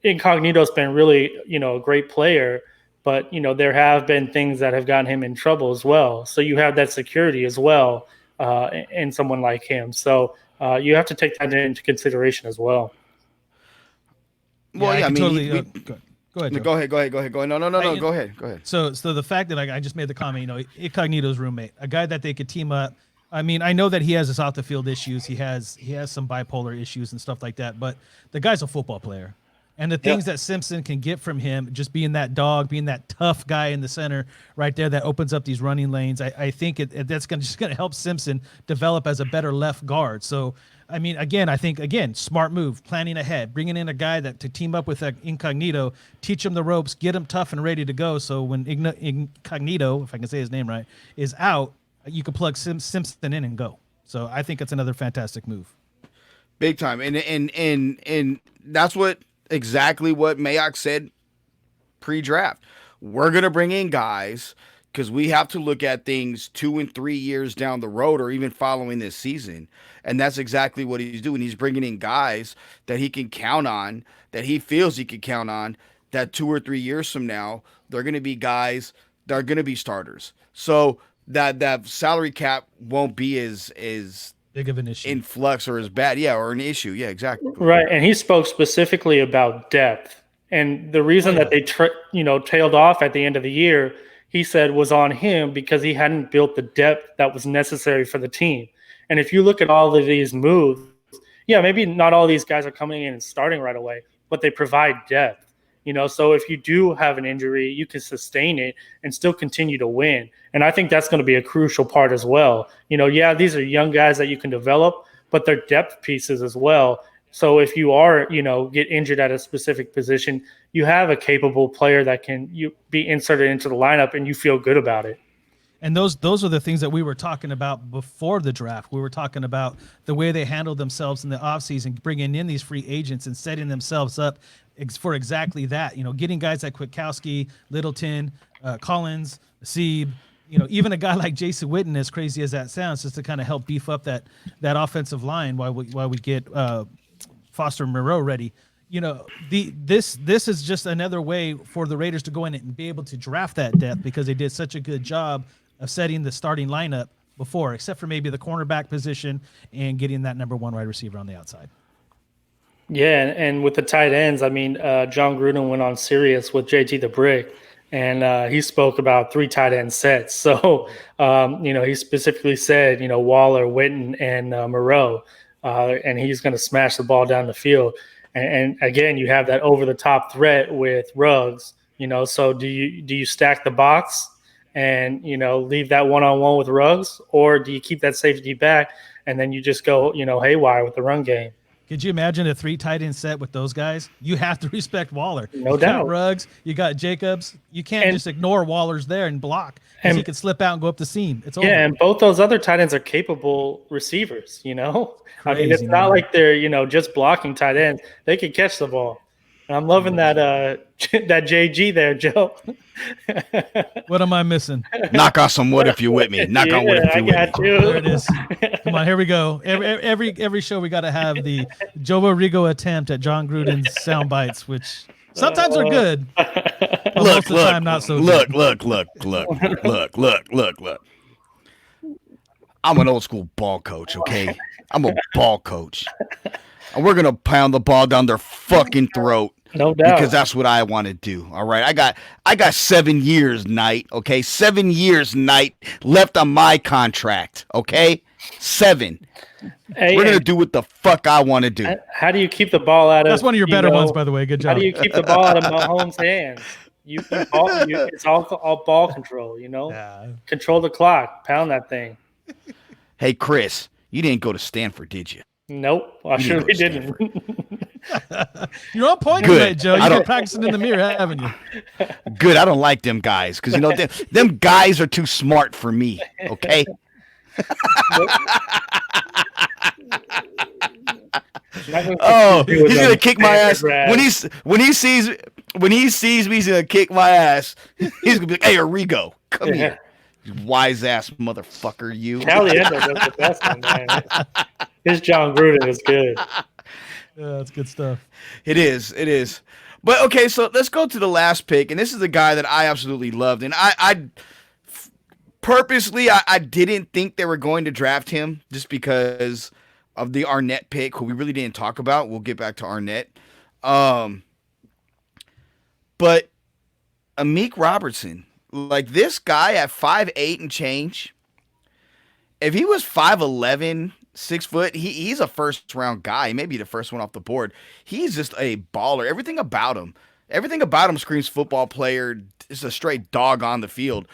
Incognito's been really, a great player, but, there have been things that have gotten him in trouble as well. So you have that security as well in someone like him. So you have to take that into consideration as well. Well, I mean, totally, go ahead. Go ahead. No. Go ahead. So the fact that I just made the comment, Incognito's roommate, a guy that they could team up. I mean, I know that he has his off the field issues. He has some bipolar issues and stuff like that. But the guy's a football player, and the things that Simpson can get from him, just being that dog, being that tough guy in the center right there that opens up these running lanes. I think that's just going to help Simpson develop as a better left guard. So. I mean, I think smart move, planning ahead, bringing in a guy to team up with Incognito, teach him the ropes, get him tough and ready to go. So when Incognito, if I can say his name right, is out, you can plug Simpson in and go. So I think it's another fantastic move. Big time. And that's exactly what Mayock said pre-draft. We're going to bring in guys because we have to look at things 2 and 3 years down the road or even following this season. And that's exactly what he's doing. He's bringing in guys that he can count on, that he feels he can count on, that 2 or 3 years from now, they're going to be guys that are going to be starters. So that salary cap won't be as big of an issue in flux or as bad. Yeah, or an issue. Yeah, exactly. Right. And he spoke specifically about depth. And the reason that they tailed off at the end of the year, he said, was on him because he hadn't built the depth that was necessary for the team. And if you look at all of these moves, maybe not all these guys are coming in and starting right away, but they provide depth. So if you do have an injury, you can sustain it and still continue to win. And I think that's going to be a crucial part as well. These are young guys that you can develop, but they're depth pieces as well. So if you are, get injured at a specific position, you have a capable player that can be inserted into the lineup and you feel good about it. And those are the things that we were talking about before the draft. We were talking about the way they handled themselves in the offseason, bringing in these free agents and setting themselves up for exactly that. Getting guys like Kwiatkowski, Littleton, Collins, Seeb, even a guy like Jason Witten, as crazy as that sounds, just to kind of help beef up that offensive line while we get Foster Moreau ready. This is just another way for the Raiders to go in and be able to draft that depth because they did such a good job of setting the starting lineup before, except for maybe the cornerback position and getting that number 1 wide receiver on the outside. Yeah, and with the tight ends, I mean, John Gruden went on Sirius with JT the Brick, and he spoke about 3 tight end sets. So, he specifically said, Waller, Witten, and Moreau, and he's going to smash the ball down the field. And again, you have that over-the-top threat with Ruggs. So do you stack the box and leave that one-on-one with Ruggs, or do you keep that safety back and then you just go haywire with the run game? Could you imagine a 3 tight end set with those guys? You have to respect Waller. No doubt. You got Ruggs, you got Jacobs. You can't just ignore Waller's there and block, because he can slip out and go up the seam. It's over. Yeah, and both those other tight ends are capable receivers. I mean, it's not like they're just blocking tight ends. They can catch the ball. I'm loving that that JG there, Joe. What am I missing? Knock on some wood if you're with me. Knock on wood if you're with me. You. There it is. Come on, here we go. Every show we got to have the Joe Rigo attempt at John Gruden's sound bites, which sometimes are good. But most of the time, not so good. Look. I'm an old school ball coach, okay? I'm a ball coach. And we're going to pound the ball down their fucking throat. No doubt. Because that's what I want to do. All right. I got 7 years, Knight. Okay. 7 years, Knight, left on my contract. Okay. 7. Hey, we're going to do what the fuck I want to do. How do you keep the ball out of? That's one of your better ones, by the way. Good job. How do you keep the ball out of Mahomes' hands? It's all ball control, Yeah. Control the clock. Pound that thing. Hey, Chris, you didn't go to Stanford, did you? Nope. I surely didn't. You're on point tonight, Joe. You've been practicing in the mirror, haven't you? Good. I don't like them guys because, them guys are too smart for me, okay? Oh, he's gonna kick my ass when he sees me. He's gonna kick my ass. He's gonna be like, "Hey, Arrigo, come here, you wise ass motherfucker, you." Caliendo does the best one, man. His John Gruden is good. Yeah, that's good stuff. It is. But okay, so let's go to the last pick, and this is the guy that I absolutely loved, and I purposely I didn't think they were going to draft him just because of the Arnett pick, who we really didn't talk about. We'll get back to Arnett. But Amik Robertson, like this guy at 5'8" and change, if he was 5'11", 6 foot, he's a first round guy, maybe the first one off the board. He's just a baller. Everything about him screams football player. It's a straight dog on the field.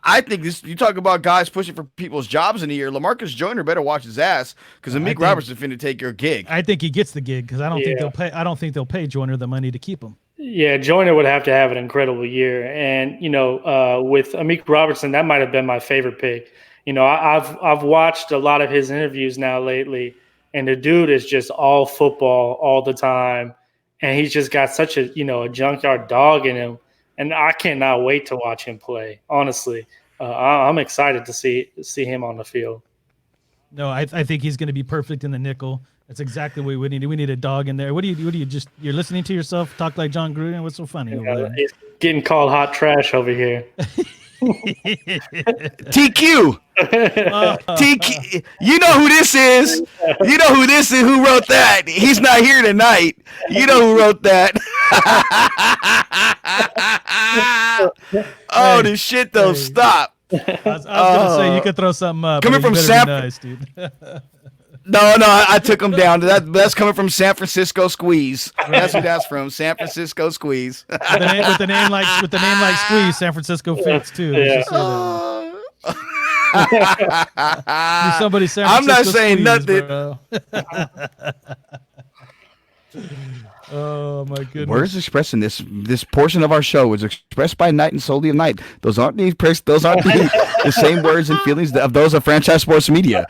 I think this. You talk about guys pushing for people's jobs in a year. LaMarcus Joyner better watch his ass because Amik Robertson finna take your gig. I think he gets the gig because I don't think they'll pay. I don't think they'll pay Joyner the money to keep him. Yeah, Joyner would have to have an incredible year, and with Amik Robertson, that might have been my favorite pick. I've watched a lot of his interviews now lately, and the dude is just all football all the time, and he's just got such a junkyard dog in him. And I cannot wait to watch him play. Honestly, I'm excited to see him on the field. No, I think he's going to be perfect in the nickel. That's exactly what we need. We need a dog in there. What do you just? You're listening to yourself talk like John Gruden. What's so funny? He's getting called hot trash over here. TQ. TQ. You know who this is. You know who this is. Who wrote that? He's not here tonight. You know who wrote that. Oh, this shit don't stop. I was gonna say you could throw something up. Coming from San Francisco, dude. No, I took him down. That's coming from San Francisco Squeeze. That's who that's from. San Francisco Squeeze. with the name like Squeeze, San Francisco fits too. Yeah. Somebody San Francisco I'm not saying Squeeze, nothing. Oh my goodness! Words expressed in this portion of our show is expressed by Knight and solely of Knight. Those aren't the same words and feelings of those of Franchise Sports Media.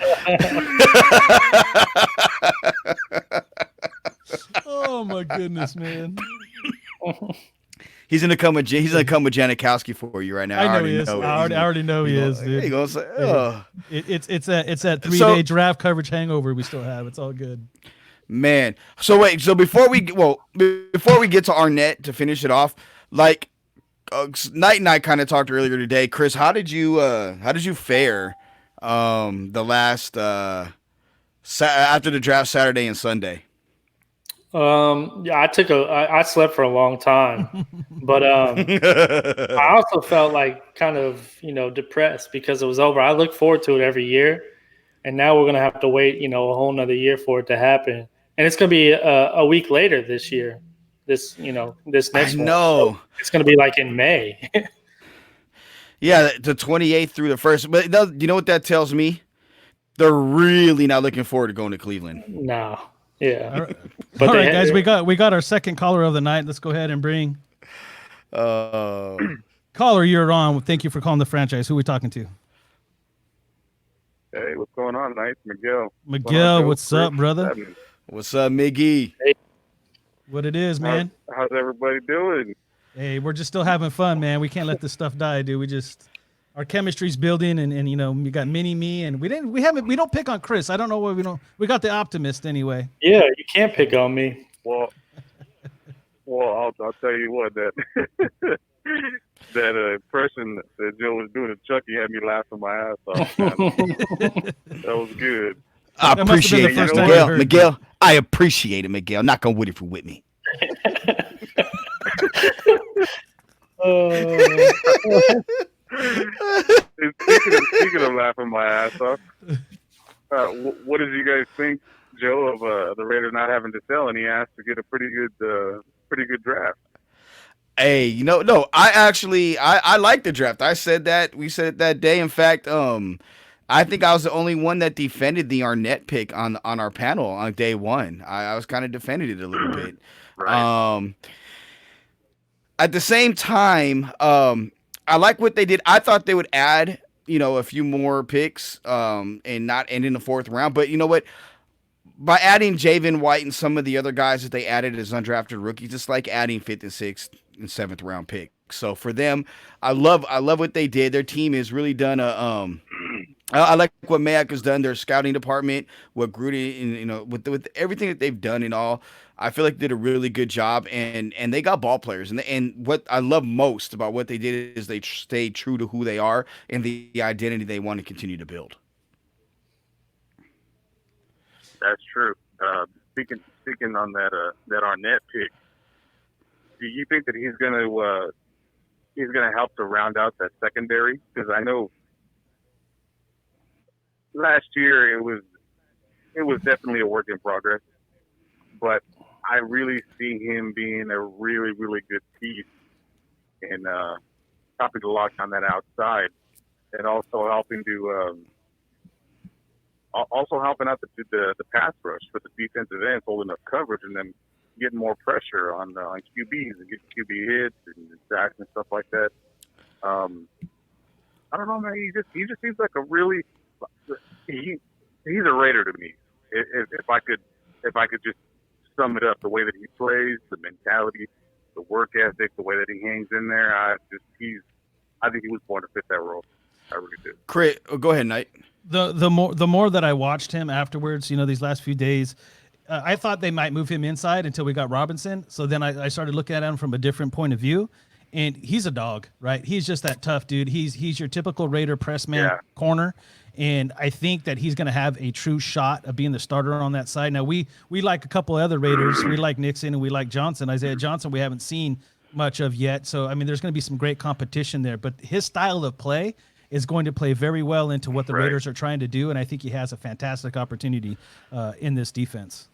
Oh my goodness, man! He's gonna come with Janikowski for you right now. I know he is. I already know he is, dude. He goes, oh. It's that 3-day draft coverage hangover we still have. It's all good. Man, so wait, before we get to Arnett to finish it off, like Knight and I kind of talked earlier today. Chris, how did you fare the last after the draft Saturday and Sunday? Yeah, I slept for a long time, but I also felt like kind of depressed because it was over. I look forward to it every year, and now we're gonna have to wait a whole nother year for it to happen. And it's going to be a week later this year. This next one. No, it's going to be like in May. Yeah, the 28th through the 1st. But you know what that tells me? They're really not looking forward to going to Cleveland. No. Yeah. All right, all right guys, we got our second caller of the night. Let's go ahead and bring caller, you're on. Thank you for calling the franchise. Who are we talking to? Hey, what's going on, Knight? Miguel. Miguel, what's up, brother? What's up, Miggy? Hey. What it is, man. How's everybody doing? Hey, we're just still having fun, man. We can't let this stuff die, dude. Our chemistry's building, and you know, we got mini me, and we don't pick on Chris. I don't know why we got the optimist anyway. Yeah, you can't pick on me. Well, I'll tell you what, that that impression that Joe was doing to Chucky had me laughing my ass off. That was good. I appreciate it, Miguel. I appreciate it, Miguel. Knock on wood if you're with me. Speaking of laughing my ass off, what did you guys think, Joe, of the Raiders not having to sell any ass to get a pretty good draft? Hey, no, I like the draft. I said that. We said it that day. In fact, I think I was the only one that defended the Arnett pick on our panel on day one. I was kind of defending it a little bit. Right. At the same time, I like what they did. I thought they would add, a few more picks, and not end in the fourth round. But you know what? By adding Javen White and some of the other guys that they added as undrafted rookies, it's like adding fifth and sixth and seventh round picks. So for them, I love what they did. Their team has really done I like what Mayak has done. Their scouting department, what Gruden, and with everything that they've done and all, I feel like they did a really good job. And they got ball players. And what I love most about what they did is they stayed true to who they are and the identity they want to continue to build. That's true. Speaking on that Arnett pick, do you think that he's gonna help to round out that secondary? Because I know last year it was definitely a work in progress, but I really see him being a really, really good piece and helping to lock on that outside, and also helping out the pass rush for the defensive ends, holding up coverage, and then getting more pressure on QBs and getting QB hits and sacks and stuff like that. I don't know, man. He just seems like a really he's a Raider to me. If I could just sum it up, the way that he plays, the mentality, the work ethic, the way that he hangs in there, I think he was born to fit that role. I really do. Chris, go ahead, Knight. The more that I watched him afterwards, these last few days, I thought they might move him inside until we got Robinson. So then I started looking at him from a different point of view, and he's a dog, right? He's just that tough dude. He's your typical Raider press man corner, and I think that he's going to have a true shot of being the starter on that side. Now we like a couple of other Raiders. We like Nixon and we like Johnson. Isaiah Johnson we haven't seen much of yet. So I mean, there's going to be some great competition there. But his style of play is going to play very well into what the Raiders are trying to do, and I think he has a fantastic opportunity in this defense.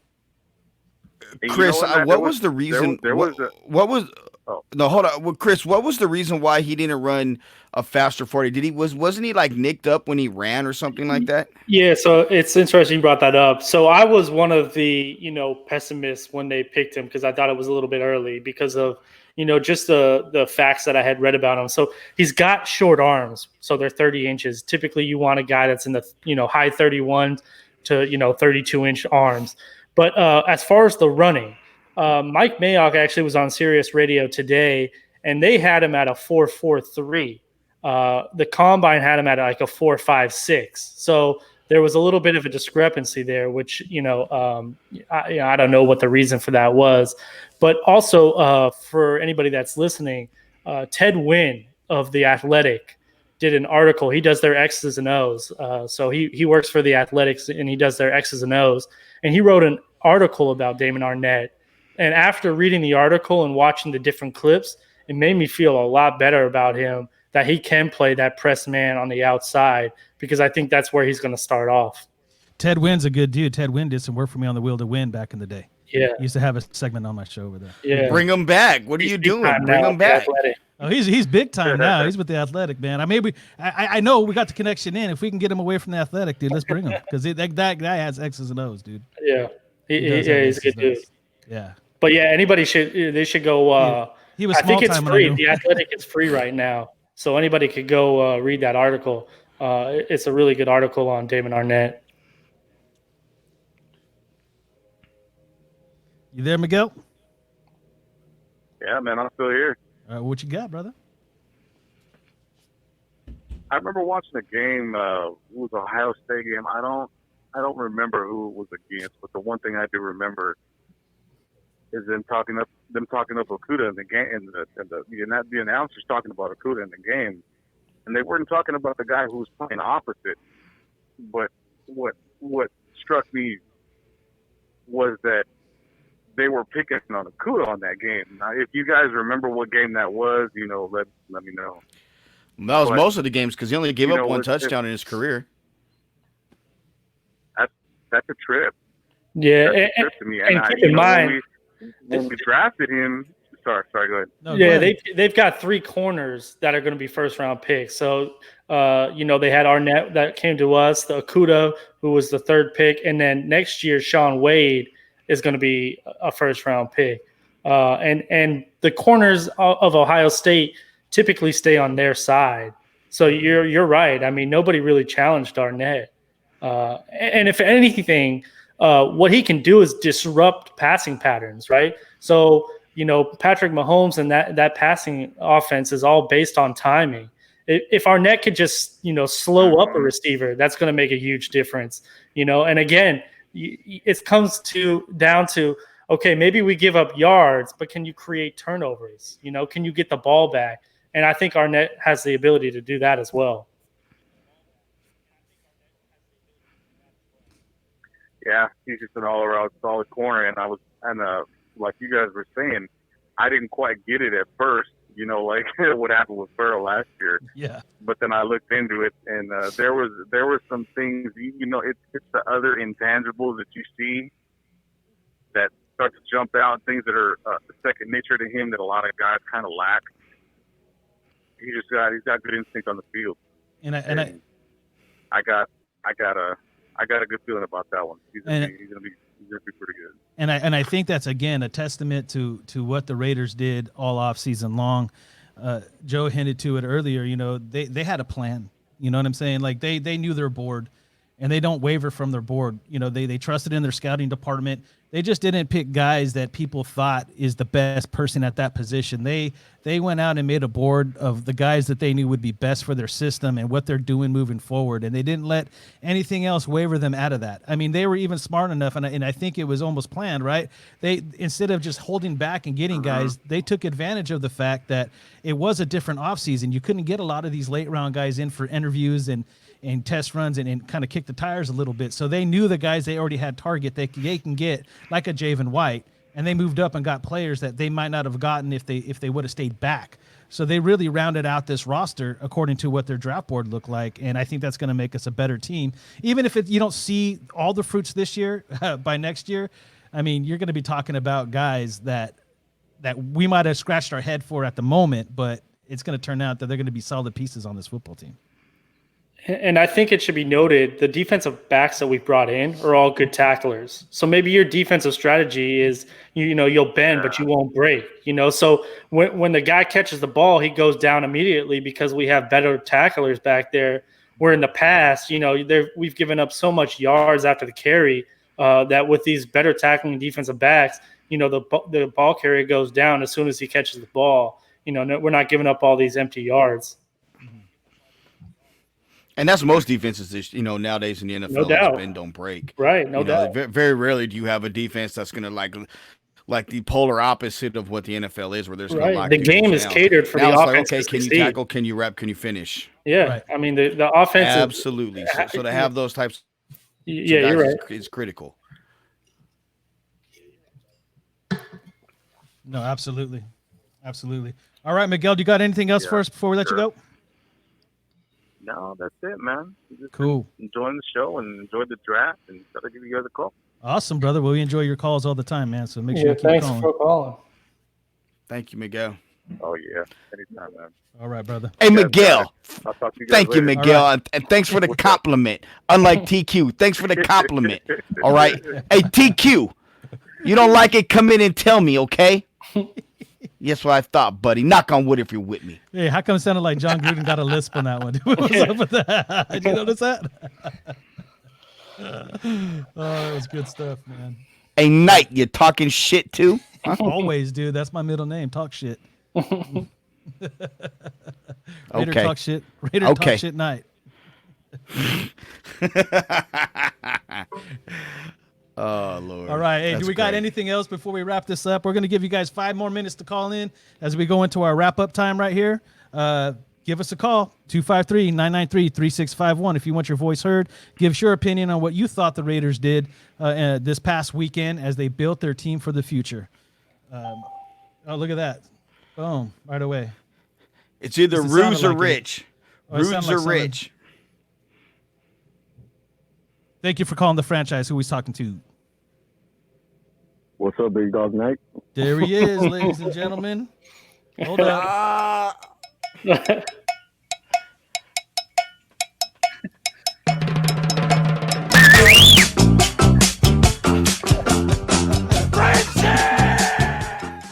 Chris, what was the reason? No, hold on. Well, Chris, what was the reason why he didn't run a faster 40? Wasn't he like nicked up when he ran or something like that? Yeah, so it's interesting you brought that up. So I was one of the pessimists when they picked him because I thought it was a little bit early because of just the facts that I had read about him. So he's got short arms, so they're 30 inches. Typically, you want a guy that's in the high 31 to 32-inch arms. But as far as the running, Mike Mayock actually was on Sirius Radio today, and they had him at a 4.43. The combine had him at like a 4.56. So there was a little bit of a discrepancy there, which I don't know what the reason for that was. But also for anybody that's listening, Ted Wynn of The Athletic did an article. He does their X's and O's. So he works for The Athletics, and he does their X's and O's. And he wrote an article about Damon Arnett. And after reading the article and watching the different clips, it made me feel a lot better about him, that he can play that press man on the outside, because I think that's where he's going to start off. Ted Wynn's a good dude. Ted Wynn did some work for me on the Wheel to Win back in the day. Yeah. He used to have a segment on my show over there. Yeah. Bring him back. What are you doing? Bring him back. Oh, he's big time now. He's with the Athletic, man. I know we got the connection in. If we can get him away from the Athletic, dude, let's bring him, because that guy has X's and O's, dude. Yeah. He's a good dude. Yeah. But yeah, anybody should go. He was I think it's small time free. when I knew The Athletic is free right now, so anybody could go read that article. It's a really good article on Damon Arnett. You there, Miguel? Yeah, man, I'm still here. What you got, brother? I remember watching a game. It was an Ohio State game. I don't remember who it was against, but the one thing I do remember is them talking up Okuda in the game, and the announcers talking about Okuda in the game, and they weren't talking about the guy who was playing opposite. But what struck me was that they were picking on Okuda on that game. Now, if you guys remember what game that was, let me know. That was most of the games because he only gave up one touchdown in his career. That's a trip. Yeah, that's a trip to me. And keep in mind, when we drafted him. Sorry, go ahead. No, yeah, they've got 3 corners that are going to be first round picks. So, they had Arnett that came to us, the Okuda, who was the 3rd pick, and then next year Sean Wade is going to be a first round pick. And the corners of Ohio State typically stay on their side. So you're right. I mean, nobody really challenged Arnett. And if anything, what he can do is disrupt passing patterns, right? So, Patrick Mahomes and that passing offense is all based on timing. If Arnett could just, slow up a receiver, that's going to make a huge difference, And again, it comes down to, okay, maybe we give up yards, but can you create turnovers? Can you get the ball back? And I think Arnett has the ability to do that as well. Yeah, he's just an all-around solid corner, and like you guys were saying, I didn't quite get it at first, like what happened with Burrow last year. Yeah. But then I looked into it, and there were some things, it's the other intangibles that you see that start to jump out, things that are second nature to him that a lot of guys kind of lack. He's got good instinct on the field. I got a good feeling about that one. He's gonna be pretty good. And I think that's again a testament to what the Raiders did all off season long. Joe hinted to it earlier. They had a plan. You know what I'm saying? Like they knew their board, and they don't waver from their board. They trusted in their scouting department. They just didn't pick guys that people thought is the best person at that position. They went out and made a board of the guys that they knew would be best for their system and what they're doing moving forward. And they didn't let anything else waver them out of that. I mean, they were even smart enough, and I think it was almost planned, right? They, instead of just holding back and getting guys, they took advantage of the fact that it was a different offseason. You couldn't get a lot of these late round guys in for interviews and test runs and kind of kick the tires a little bit. So they knew the guys they already had target they can get, like a Javen White, and they moved up and got players that they might not have gotten if they would have stayed back. So they really rounded out this roster according to what their draft board looked like, and I think that's going to make us a better team. Even if you don't see all the fruits this year, by next year, I mean, you're going to be talking about guys that we might have scratched our head for at the moment, but it's going to turn out that they're going to be solid pieces on this football team. And I think it should be noted, the defensive backs that we've brought in are all good tacklers. So maybe your defensive strategy is, you'll bend, but you won't break, So when the guy catches the ball, he goes down immediately because we have better tacklers back there. Where in the past, we've given up so much yards after the carry that with these better tackling defensive backs, the ball carrier goes down as soon as he catches the ball. We're not giving up all these empty yards. And that's most defenses, nowadays in the NFL. No doubt. Bend, don't break. Right, no doubt. Very rarely do you have a defense that's going to like the polar opposite of what the NFL is, where there's going to lock the game is catered for the offense. Okay, can you tackle? Can you rep? Can you finish? Yeah, right. I mean the offense. Absolutely. So to have those types, you're right. Is critical. No, absolutely. All right, Miguel, do you got anything else for us before we let you go? No, that's it, man. Just cool. Enjoying the show and enjoyed the draft, and got to give you guys a call. Awesome, brother. Well, we enjoy your calls all the time, man. So make sure you keep thanks calling. for calling. Thank you, Miguel. Oh yeah, anytime, man. All right, brother. Hey, Miguel. I'll talk to you guys Thank you, later. Miguel, and thanks for the compliment. Unlike TQ, thanks for the compliment. All right. Hey, TQ, you don't like it? Come in and tell me, okay? Yes, what I thought, buddy. Knock on wood if you're with me. Hey, how come it sounded like John Gruden got a lisp on that one? What's up with that? Did you notice that? Oh, that was good stuff, man. Hey, Knight, you talking shit too? Always, dude. That's my middle name. Talk shit. Raider Okay. talk shit. Raider Okay. talk shit night. Oh Lord. All right. Hey, That's do we got great. anything else before we wrap this up? We're going to give you guys 5 more minutes to call in as we go into our wrap up time right here. Give us a call, 253-993-3651. If you want your voice heard, give us your opinion on what you thought the Raiders did this past weekend as they built their team for the future. Oh, look at that. Boom. Right away. It's either Does it sound Ruse or like it? Rich. Oh, it sound Ruse like or someone- Rich. Thank you for calling the franchise. Who he's talking to? What's up, Big Dog Night? There he is, ladies and gentlemen. Hold up.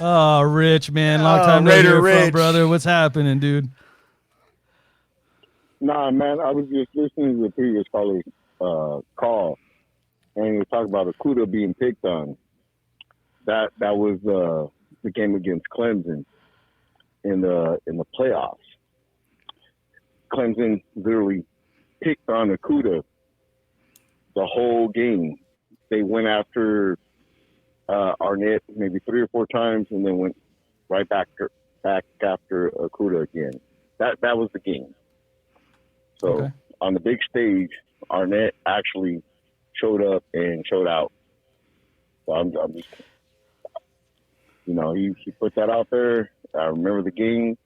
Oh, Rich, man. Long time no Raider hear from, Rich. brother. What's happening, dude? Nah, man, I was just listening to the previous caller's call, and he was talking about Okudah being picked on. That was the game against Clemson in the playoffs. Clemson literally picked on Okudah the whole game. They went after Arnett maybe 3 or 4 times, and then went right back after Okudah again. That was the game. So Okay. on the big stage, Arnett actually showed up and showed out. So I'm just, he put that out there. I remember the game.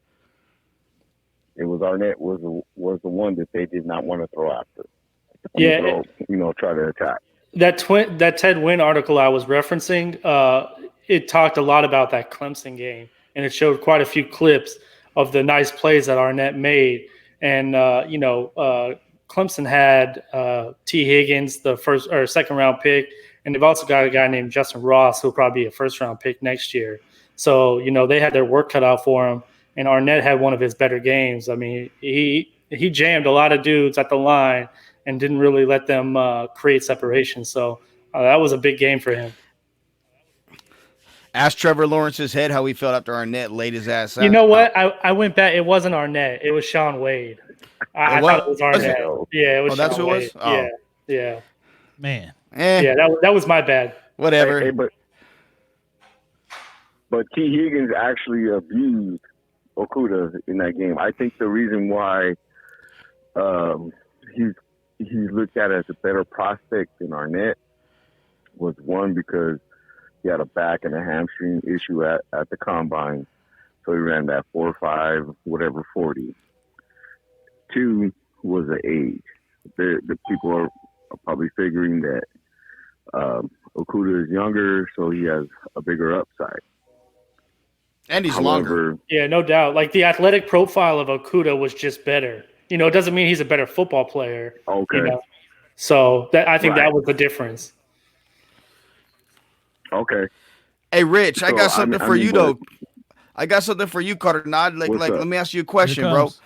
It was Arnett was the one that they did not want to throw after. Yeah. Try to attack. That Ted Wynn article I was referencing, it talked a lot about that Clemson game, and it showed quite a few clips of the nice plays that Arnett made. And Clemson had T. Higgins, the first or second round pick, and they've also got a guy named Justin Ross who'll probably be a first round pick next year. So they had their work cut out for him, and Arnett had one of his better games. I mean, he jammed a lot of dudes at the line and didn't really let them create separation. So that was a big game for him. Ask Trevor Lawrence's head how he felt after Arnett laid his ass out. You know what? I went back. It wasn't Arnett. It was Sean Wade. I thought it was Arnett. Yeah, it was Sean that's who it Wade. was? Oh. Yeah. Man. Yeah, that was my bad. Whatever. Hey, but T. Higgins actually abused Okudah in that game. I think the reason why he's looked at as a better prospect than Arnett was, one, because he had a back and a hamstring issue at the combine, so he ran that 4.5 whatever 40. 2 was the age. The people are probably figuring that Okudah is younger, so he has a bigger upside. And he's longer. Yeah, no doubt. Like, the athletic profile of Okudah was just better. It doesn't mean he's a better football player. Okay. So I think Right. that was the difference. Okay. Hey, Rich, I So, got something for you, but- though. I got something for you, Carter. Nod. Like, What's up? let me ask you a Here it question, bro. comes.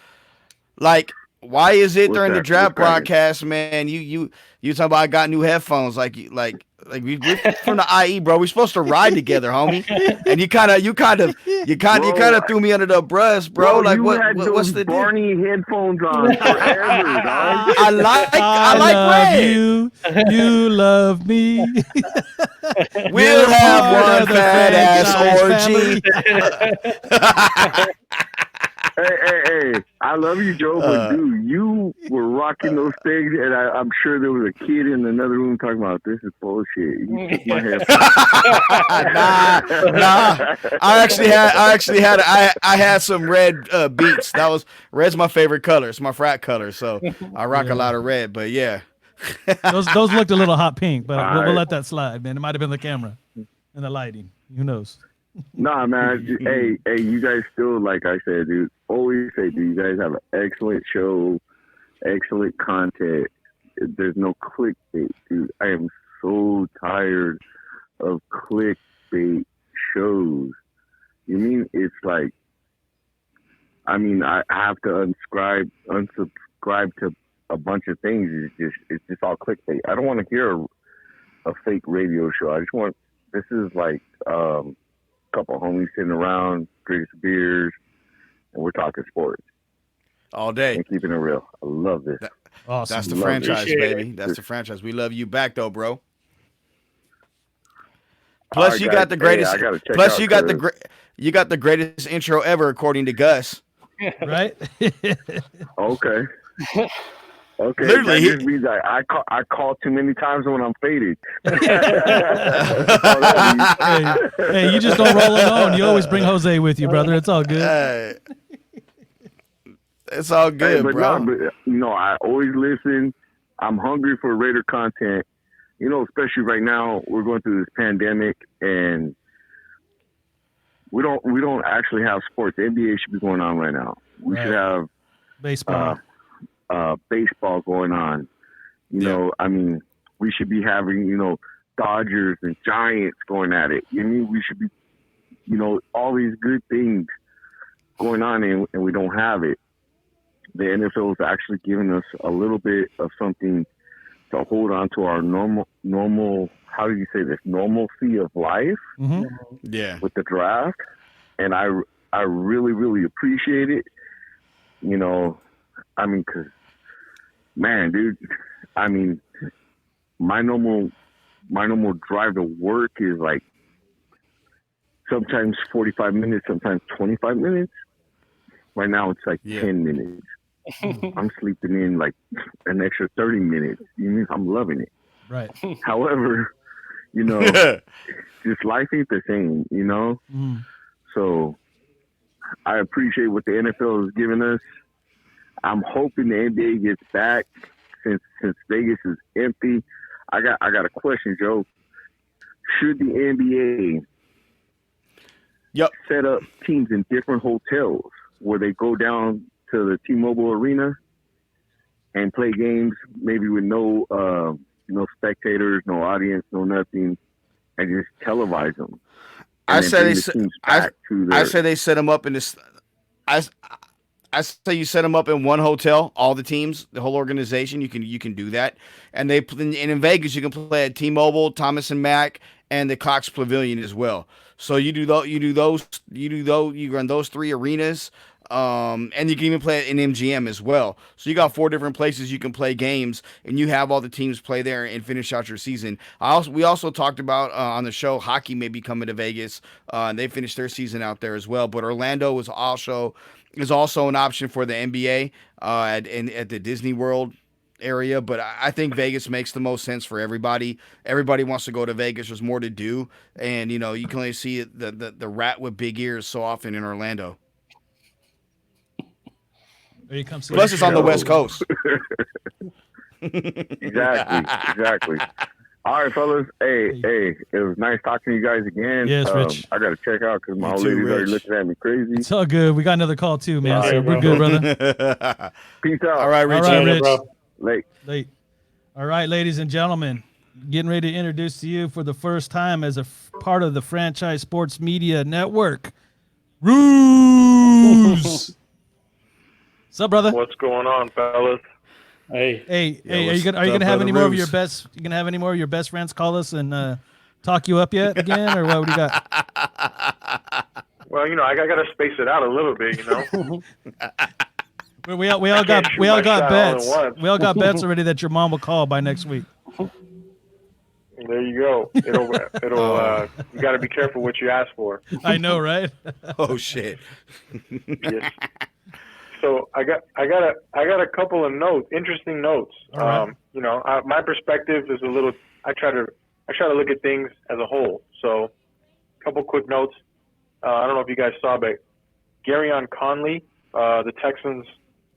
Like, why is it What's during the that? draft What's cracking? broadcast, man? You talking about I got new headphones? Like we're from the IE, bro. We're supposed to ride together, homie. And you kind of threw me under the bus, bro. Like you had what's those the deal? Barney headphones on forever, dog. I like love red. you. You love me. We'll You're have part one of the fat ass franchise orgy. Hey, I love you, Joe, but dude, you were rocking those things, and I'm sure there was a kid in another room talking about, this is bullshit. You took my head. Nah. I had some red beats. Red's my favorite color. It's my frat color, so I rock a lot of red. But yeah, those looked a little hot pink, but we'll right. let that slide, man. It might have been the camera and the lighting. Who knows? Nah, man. Hey, you guys still, like I said, dude, always say, dude, you guys have an excellent show, excellent content. There's no clickbait, dude. I am so tired of clickbait shows. You mean it's like, I have to unsubscribe to a bunch of things. It's just all clickbait. I don't want to hear a fake radio show. This is like couple of homies sitting around, drinking some beers, and we're talking sports all day and keeping it real. I love this. Awesome. That's the Love franchise, it. baby. That's the franchise. We love you back, though, bro. All Plus, right, you guys. got the greatest. Hey, I gotta check plus, out you got the 'cause- you got the greatest intro ever, according to Gus. Right? Okay. Okay, Literally, that just means I call too many times when I'm faded. hey, you just don't roll alone. You always bring Jose with you, brother. It's all good. It's all good, hey, but bro. No, but, I always listen. I'm hungry for Raider content. Especially right now, we're going through this pandemic, and we don't actually have sports. The NBA should be going on right now. We should have baseball. Baseball going on. We should be having, Dodgers and Giants going at it. We should be, all these good things going on, and we don't have it. The NFL is actually giving us a little bit of something to hold on to our normal, how do you say this, normalcy of life. Mm-hmm. Yeah. With the draft. And I really, really appreciate it. Because, man, dude, my normal drive to work is like sometimes 45 minutes, sometimes 25 minutes. Right now it's like 10 minutes. I'm sleeping in like an extra 30 minutes. I'm loving it. Right. However, just life ain't the same, Mm. So I appreciate what the NFL is giving us. I'm hoping the NBA gets back since Vegas is empty. I got a question, Joe. Should the NBA set up teams in different hotels where they go down to the T-Mobile Arena and play games, maybe with no spectators, no audience, no nothing, and just televise them? I say they set them up in this. I say you set them up in one hotel, all the teams, the whole organization. You can do that, and in Vegas you can play at T-Mobile, Thomas and Mack, and the Cox Pavilion as well. So you run those three arenas, and you can even play it in MGM as well. So you got 4 different places you can play games, and you have all the teams play there and finish out your season. We also talked about on the show hockey may be coming to Vegas. And they finished their season out there as well. But Orlando is also an option for the NBA at the Disney World area. But I think Vegas makes the most sense for everybody. Everybody wants to go to Vegas. There's more to do, and you can only see the rat with big ears so often in Orlando. Plus, it's on the West Coast. Exactly. All right, fellas. Hey, it was nice talking to you guys again. Yes, Rich. I got to check out because my old lady's already looking at me crazy. It's all good. We got another call too, man. So we're good, brother. Peace out. All right, Rich. All right, Rich. Late. All right, ladies and gentlemen, getting ready to introduce to you for the first time as a part of the Franchise Sports Media Network, Ruse. What's up, brother? What's going on, fellas? Hey, are you gonna have any more of your best? You gonna have any more of your best friends call us and talk you up yet again, or what do you got? Well, I got to space it out a little bit, We all got bets. We all got bets already that your mom will call by next week. There you go. It'll you got to be careful what you ask for. I know, right? Oh shit. Yes. So I got a couple of interesting notes. Right. My perspective is a little. I try to look at things as a whole. So, a couple quick notes. I don't know if you guys saw, but Garyon Conley, the Texans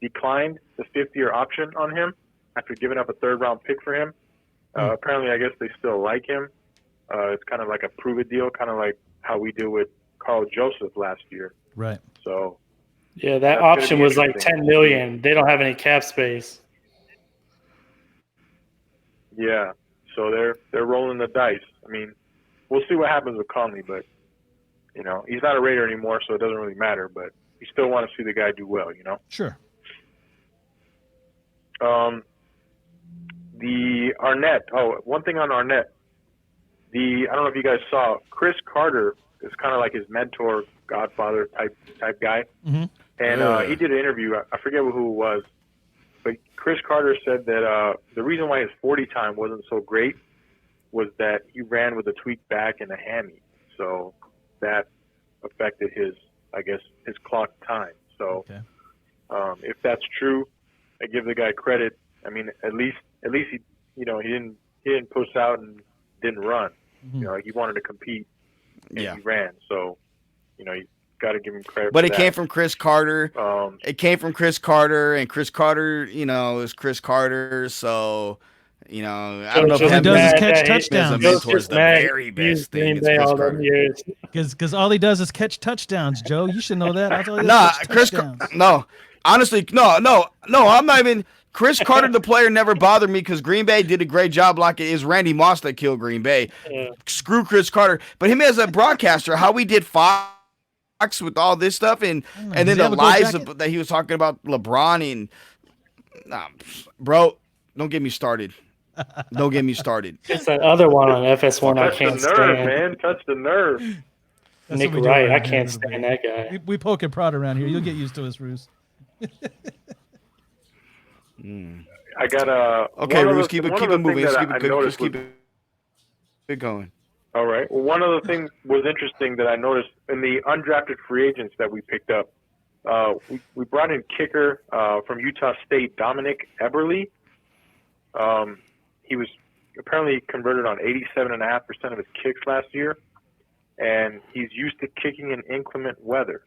declined the 5th-year option on him after giving up a 3rd-round pick for him. Apparently, I guess they still like him. It's kind of like a prove-it deal, kind of like how we did with Carl Joseph last year. Right. So. Yeah, that option was like $10 million. They don't have any cap space. Yeah, so they're rolling the dice. I mean, we'll see what happens with Conley, but he's not a Raider anymore, so it doesn't really matter. But you still want to see the guy do well, Sure. The Arnett. Oh, one thing on Arnett. I don't know if you guys saw, Chris Carter is kind of like his mentor, godfather type guy. Mhm. And he did an interview. I forget who it was, but Chris Carter said that the reason why his 40 time wasn't so great was that he ran with a tweaked back and a hammy, so that affected his clock time. So if that's true, I give the guy credit. I mean, at least he didn't push out and didn't run. Mhm. He wanted to compete and Yeah. he ran. So you got to give him credit. But for it that. came from Chris Carter. It came from Chris Carter, and Chris Carter, is Chris Carter. So, I don't know if all he does is catch as a touchdowns. mentor is the very best thing. It's Chris Carter. Because all he does is catch touchdowns, Joe. You should know that. That's all he does Nah, is catch touchdowns. No, honestly, no. I'm not even. Chris Carter, the player, never bothered me because Green Bay did a great job. Like it is Randy Moss that killed Green Bay. Yeah. Screw Chris Carter, but him as a broadcaster, how we did Fox with all this stuff, and then Does he the have a gold lies jacket? that he was talking about LeBron and bro, don't get me started. Don't get me started. It's that other one on FS1 I Touch can't the nerve, stand. man. Touch the nerve. That's Nick what we do Wright, around I here a can't little stand bit. that guy. We poke and prod around here. You'll get used to us, Roos. I got Okay, one of Roos, the- keep one it of the moving. things Just that keep I it good. noticed Just keep was- it going. All right. Well, one of the things was interesting that I noticed in the undrafted free agents that we picked up. We brought in kicker from Utah State, Dominic Eberle. He was apparently converted on 87.5% of his kicks last year, and he's used to kicking in inclement weather.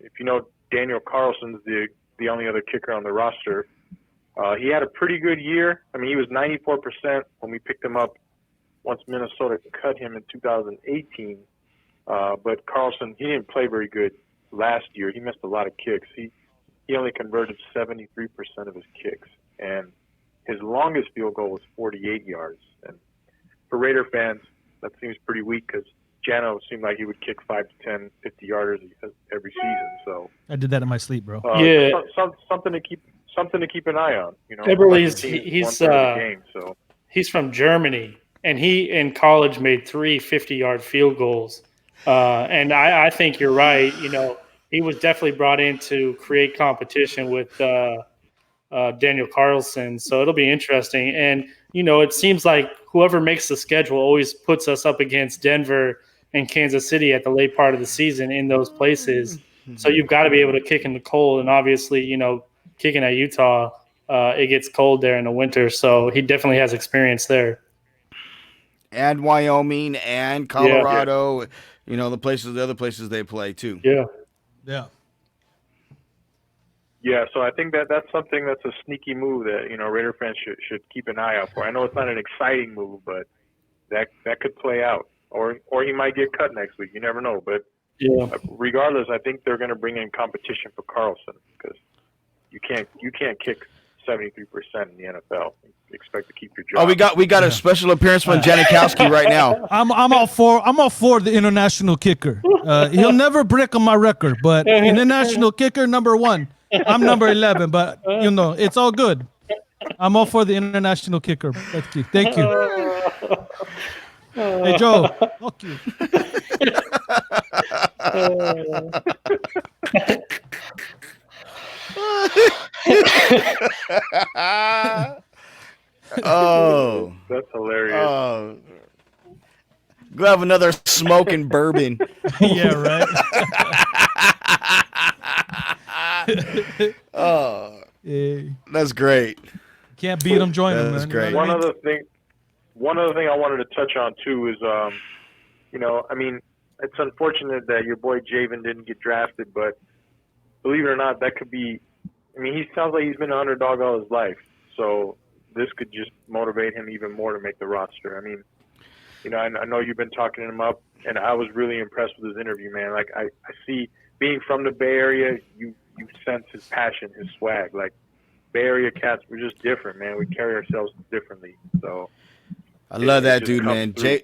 If you know, Daniel Carlson's the only other kicker on the roster. He had a pretty good year. I mean, he was 94% when we picked him up once Minnesota cut him in 2018. But Carlson, he didn't play very good last year. He missed a lot of kicks. He only converted 73% of his kicks, and his longest field goal was 48 yards. And for Raider fans, that seems pretty weak because Jano seemed like he would kick 5 to 10, 50 yarders every season. So I did that in my sleep, bro. Yeah. something to keep an eye on. Eberle's Special teams, he's 1/3 of the game, so. He's from Germany, and he in college made 3 50-yard field goals. And I think you're right. He was definitely brought in to create competition with Daniel Carlson. So it'll be interesting. And, it seems like whoever makes the schedule always puts us up against Denver and Kansas City at the late part of the season in those places. So you've got to be able to kick in the cold. And obviously, kicking at Utah, it gets cold there in the winter. So he definitely has experience there. And Wyoming and Colorado, the other places they play too. Yeah. Yeah. Yeah, so I think that's something that's a sneaky move that Raider fans should keep an eye out for. I know it's not an exciting move, but that could play out, or he might get cut next week. You never know. But regardless, I think they're going to bring in competition for Carlson because you can't kick 73% in the NFL. You expect to keep your job. Oh, we got a special appearance from Janikowski right now. I'm all for the international kicker. He'll never break on my record, but international kicker number 1. I'm number 11, but it's all good. I'm all for the international kicker. Thank you. Hey Joe, fuck you. Oh, that's hilarious. Oh, go have another smoking bourbon. Yeah, right. Oh, yeah. That's great. Can't beat them, join them. That's Man. great. One other thing I wanted to touch on too is, it's unfortunate that your boy Javen didn't get drafted, but believe it or not, that could be. He sounds like he's been an underdog all his life, so this could just motivate him even more to make the roster. I know you've been talking him up, and I was really impressed with his interview, man. Like I see, being from the Bay Area, you sense his passion, his swag. Like Bay Area cats, we're just different, man. We carry ourselves differently. So I love that just dude, comes man. through.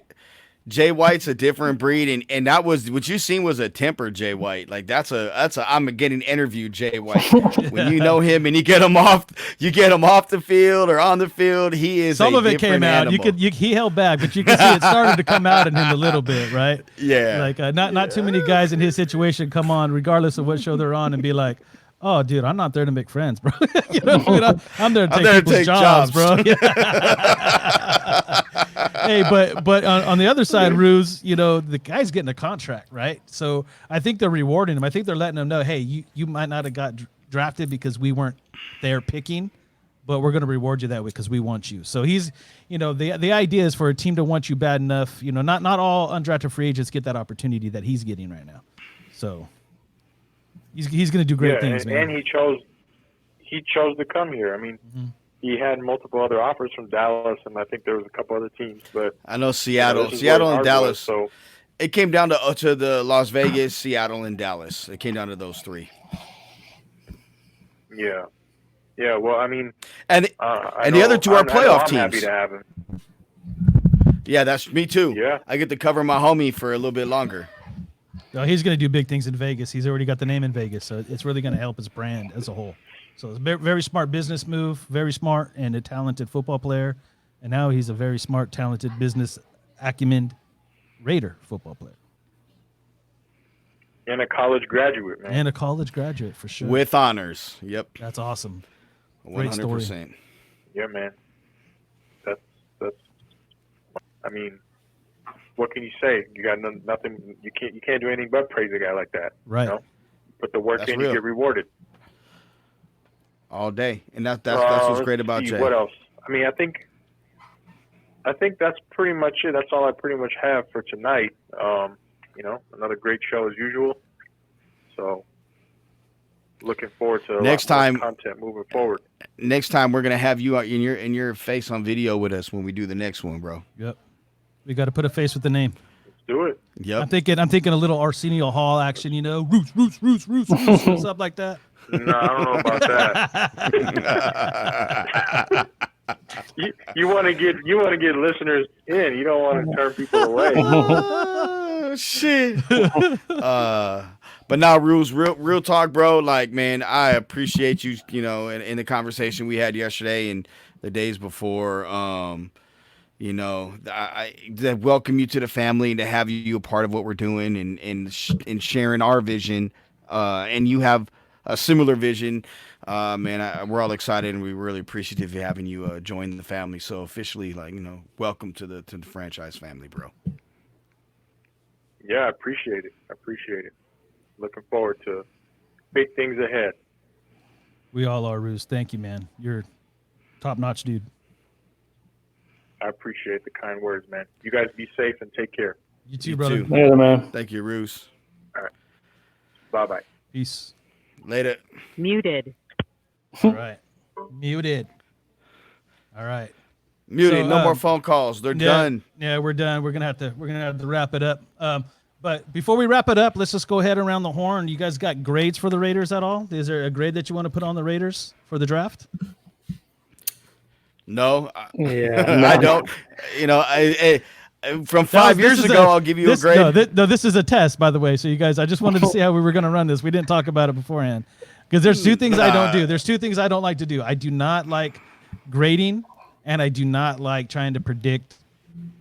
Jay White's a different breed, and that was what you seen was a temper Jay White. Like that's a I'm getting interviewed Jay White. When you know him and you get him off the field or on the field, he is some a of it different came out. animal. He held back, but you can see it started to come out in him a little bit, right? Yeah. Like not too many guys in his situation come on, regardless of what show they're on, and be like, "Oh, dude, I'm not there to make friends, bro. You know what I mean? I'm there to take people's jobs, bro." Hey, but on the other side, Ruse, you know, the guy's getting a contract, right? So I think they're rewarding him. I think they're letting him know, hey, you might not have got drafted because we weren't there picking, but we're going to reward you that way because we want you. So he's, you know, the idea is for a team to want you bad enough. You know, not all undrafted free agents get that opportunity that he's getting right now. So he's going to do great things, man. And he chose to come here. I mean, he had multiple other offers from Dallas, and I think there was a couple other teams. But I know Seattle and Dallas. So it came down to the Las Vegas, Seattle, and Dallas. It came down to those three. Yeah. Well, I mean, and the other two are playoff teams. I'm happy to have him. Yeah, that's me too. Yeah, I get to cover my homie for a little bit longer. No, he's going to do big things in Vegas. He's already got the name in Vegas, so it's really going to help his brand as a whole. So it's a very, very smart business move, very smart and a talented football player. And now he's a very smart, talented business acumen Raider football player. And a college graduate, man. And a college graduate, for sure. With honors. Yep. That's awesome. 100%. Great story. Yeah, man. That's I mean, what can you say? You got nothing. You can't do anything but praise a guy like that. Right. You know? Put the work That's in, real. you get rewarded all day, and that's what's great about Jay. What else? I mean, I think that's pretty much it. That's all I pretty much have for tonight. You know, another great show as usual. So, looking forward to next time content moving forward. Next time we're gonna have you in your face on video with us when we do the next one, bro. Yep. We got to put a face with the name. Let's do it. Yep. I'm thinking a little Arsenio Hall action, you know, roots, stuff like that. No, I don't know about that. you want to get listeners in. You don't want to turn people away. Oh, shit. But now, Rules, real talk, bro. Like, man, I appreciate you. You know, in the conversation we had yesterday and the days before. You know, I welcome you to the family and to have you a part of what we're doing and sharing our vision. And you have a similar vision, man. We're all excited and we're really appreciative of having you join the family. So officially, like, you know, welcome to the franchise family, bro. Yeah, I appreciate it. Looking forward to big things ahead. We all are, Roos. Thank you, man. You're top-notch, dude. I appreciate the kind words, man. You guys be safe and take care. You too, brother. Later, man. Thank you, Roos. All right. Bye-bye. Peace. Later. Muted. All right. Muted. All right. Muted. So, no more phone calls. They're done. Yeah, we're done. We're gonna have to wrap it up. But before we wrap it up, let's just go ahead around the horn. You guys got grades for the Raiders at all? Is there a grade that you want to put on the Raiders for the draft? No. Yeah. I don't. You know, from 5 years ago, I'll give you a grade. No, this is a test, by the way. So you guys, I just wanted to see how we were going to run this. We didn't talk about it beforehand because there's two things I don't do. There's two things I don't like to do. I do not like grading, and I do not like trying to predict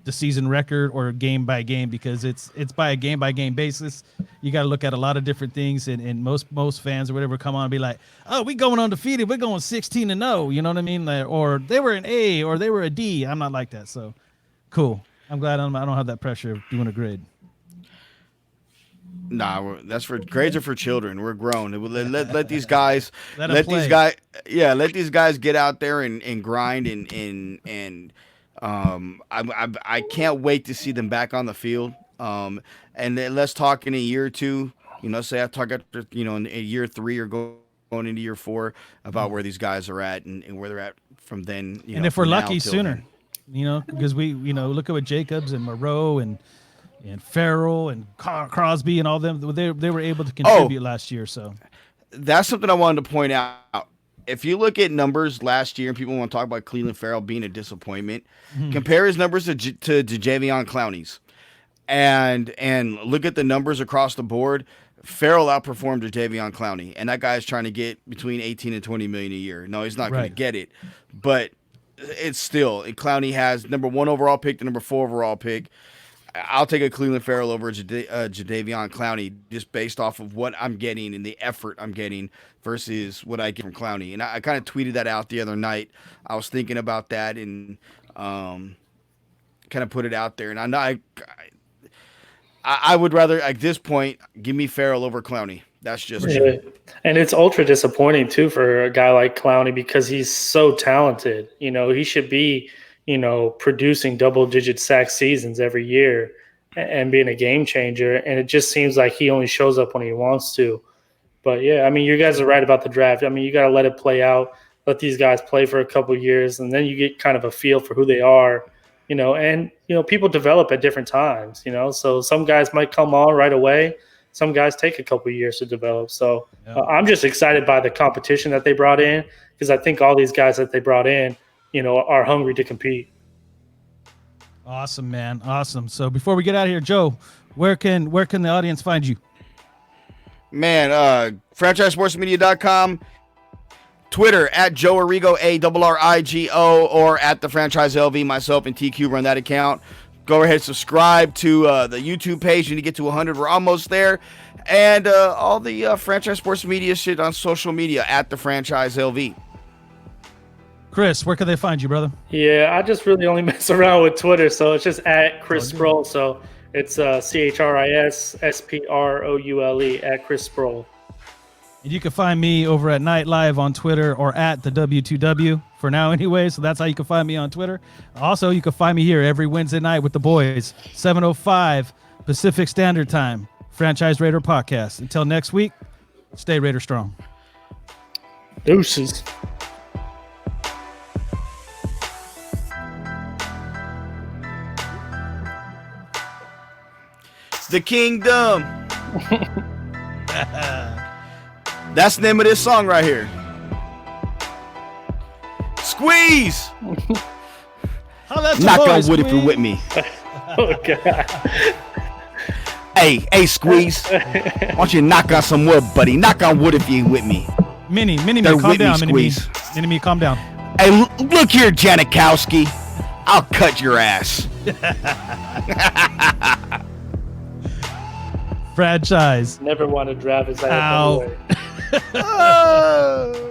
the season record or game by game because it's by a game by game basis. You got to look at a lot of different things, and most fans or whatever come on and be like, "Oh, we going undefeated. We're going 16-0." You know what I mean? Like, or they were an A or they were a D. I'm not like that. So, cool. I'm glad I don't have that pressure of doing a grade. Nah, grades are for children. We're grown. Let these guys let these guys get out there and grind and I can't wait to see them back on the field. And then let's talk in a year or two. You know, say I talk after in year 3 or going into year 4 about where these guys are at and where they're at from then. And if we're lucky, sooner. Because we look at what Jacobs and Moreau and Farrell and Crosby and all them, they were able to contribute last year. So that's something I wanted to point out. If you look at numbers last year and people want to talk about Cleveland Farrell being a disappointment, compare his numbers to Javion Clowney's. and look at the numbers across the board. Farrell outperformed Jadeveon Clowney, and that guy's trying to get between 18 and 20 million a year. No, he's not going to get it, but it's still Clowney has number 1 overall pick, the number 4 overall pick. I'll take a Cleveland Farrell over Jadeveon Clowney just based off of what I'm getting and the effort I'm getting versus what I get from Clowney. And I kind of tweeted that out the other night. I was thinking about that and kind of put it out there. And I would rather, at this point, give me Farrell over Clowney. That's just true. And it's ultra disappointing, too, for a guy like Clowney because he's so talented. You know, he should be, producing double-digit sack seasons every year and being a game changer. And it just seems like he only shows up when he wants to. But, yeah, I mean, you guys are right about the draft. I mean, you got to let it play out, let these guys play for a couple of years, and then you get kind of a feel for who they are. And people develop at different times, so some guys might come on right away. Some guys take a couple of years to develop. So I'm just excited by the competition that they brought in because I think all these guys that they brought in, are hungry to compete. Awesome, man. Awesome. So before we get out of here, Joe, where can the audience find you? Man, franchisesportsmedia.com. Twitter at Joe Arrigo, ARRIGO, or at the Franchise LV. Myself and TQ run that account. Go ahead, subscribe to the YouTube page. You need to get to 100. We're almost there. And all the Franchise Sports Media shit on social media at the Franchise LV. Chris, where can they find you, brother? Yeah, I just really only mess around with Twitter, so it's just at Chris Sproul. So it's CHRISSPROULE at Chris Sproul. And you can find me over at Night Live on Twitter or at the W2W for now anyway. So that's how you can find me on Twitter. Also, you can find me here every Wednesday night with the boys, 7:05 Pacific Standard Time, Franchise Raider Podcast. Until next week, stay Raider strong. Deuces. The Kingdom. That's the name of this song right here. Squeeze. Knock on wood if you're with me. Oh, God. Hey, Squeeze. Why don't you knock on some wood, buddy? Knock on wood if you're with me. Mini, They're calm with down, me, Mini-Me. Squeeze. Mini-Me, calm down. Hey, look here, Janikowski. I'll cut your ass. Franchise. Never want to draft his Ow. ass away.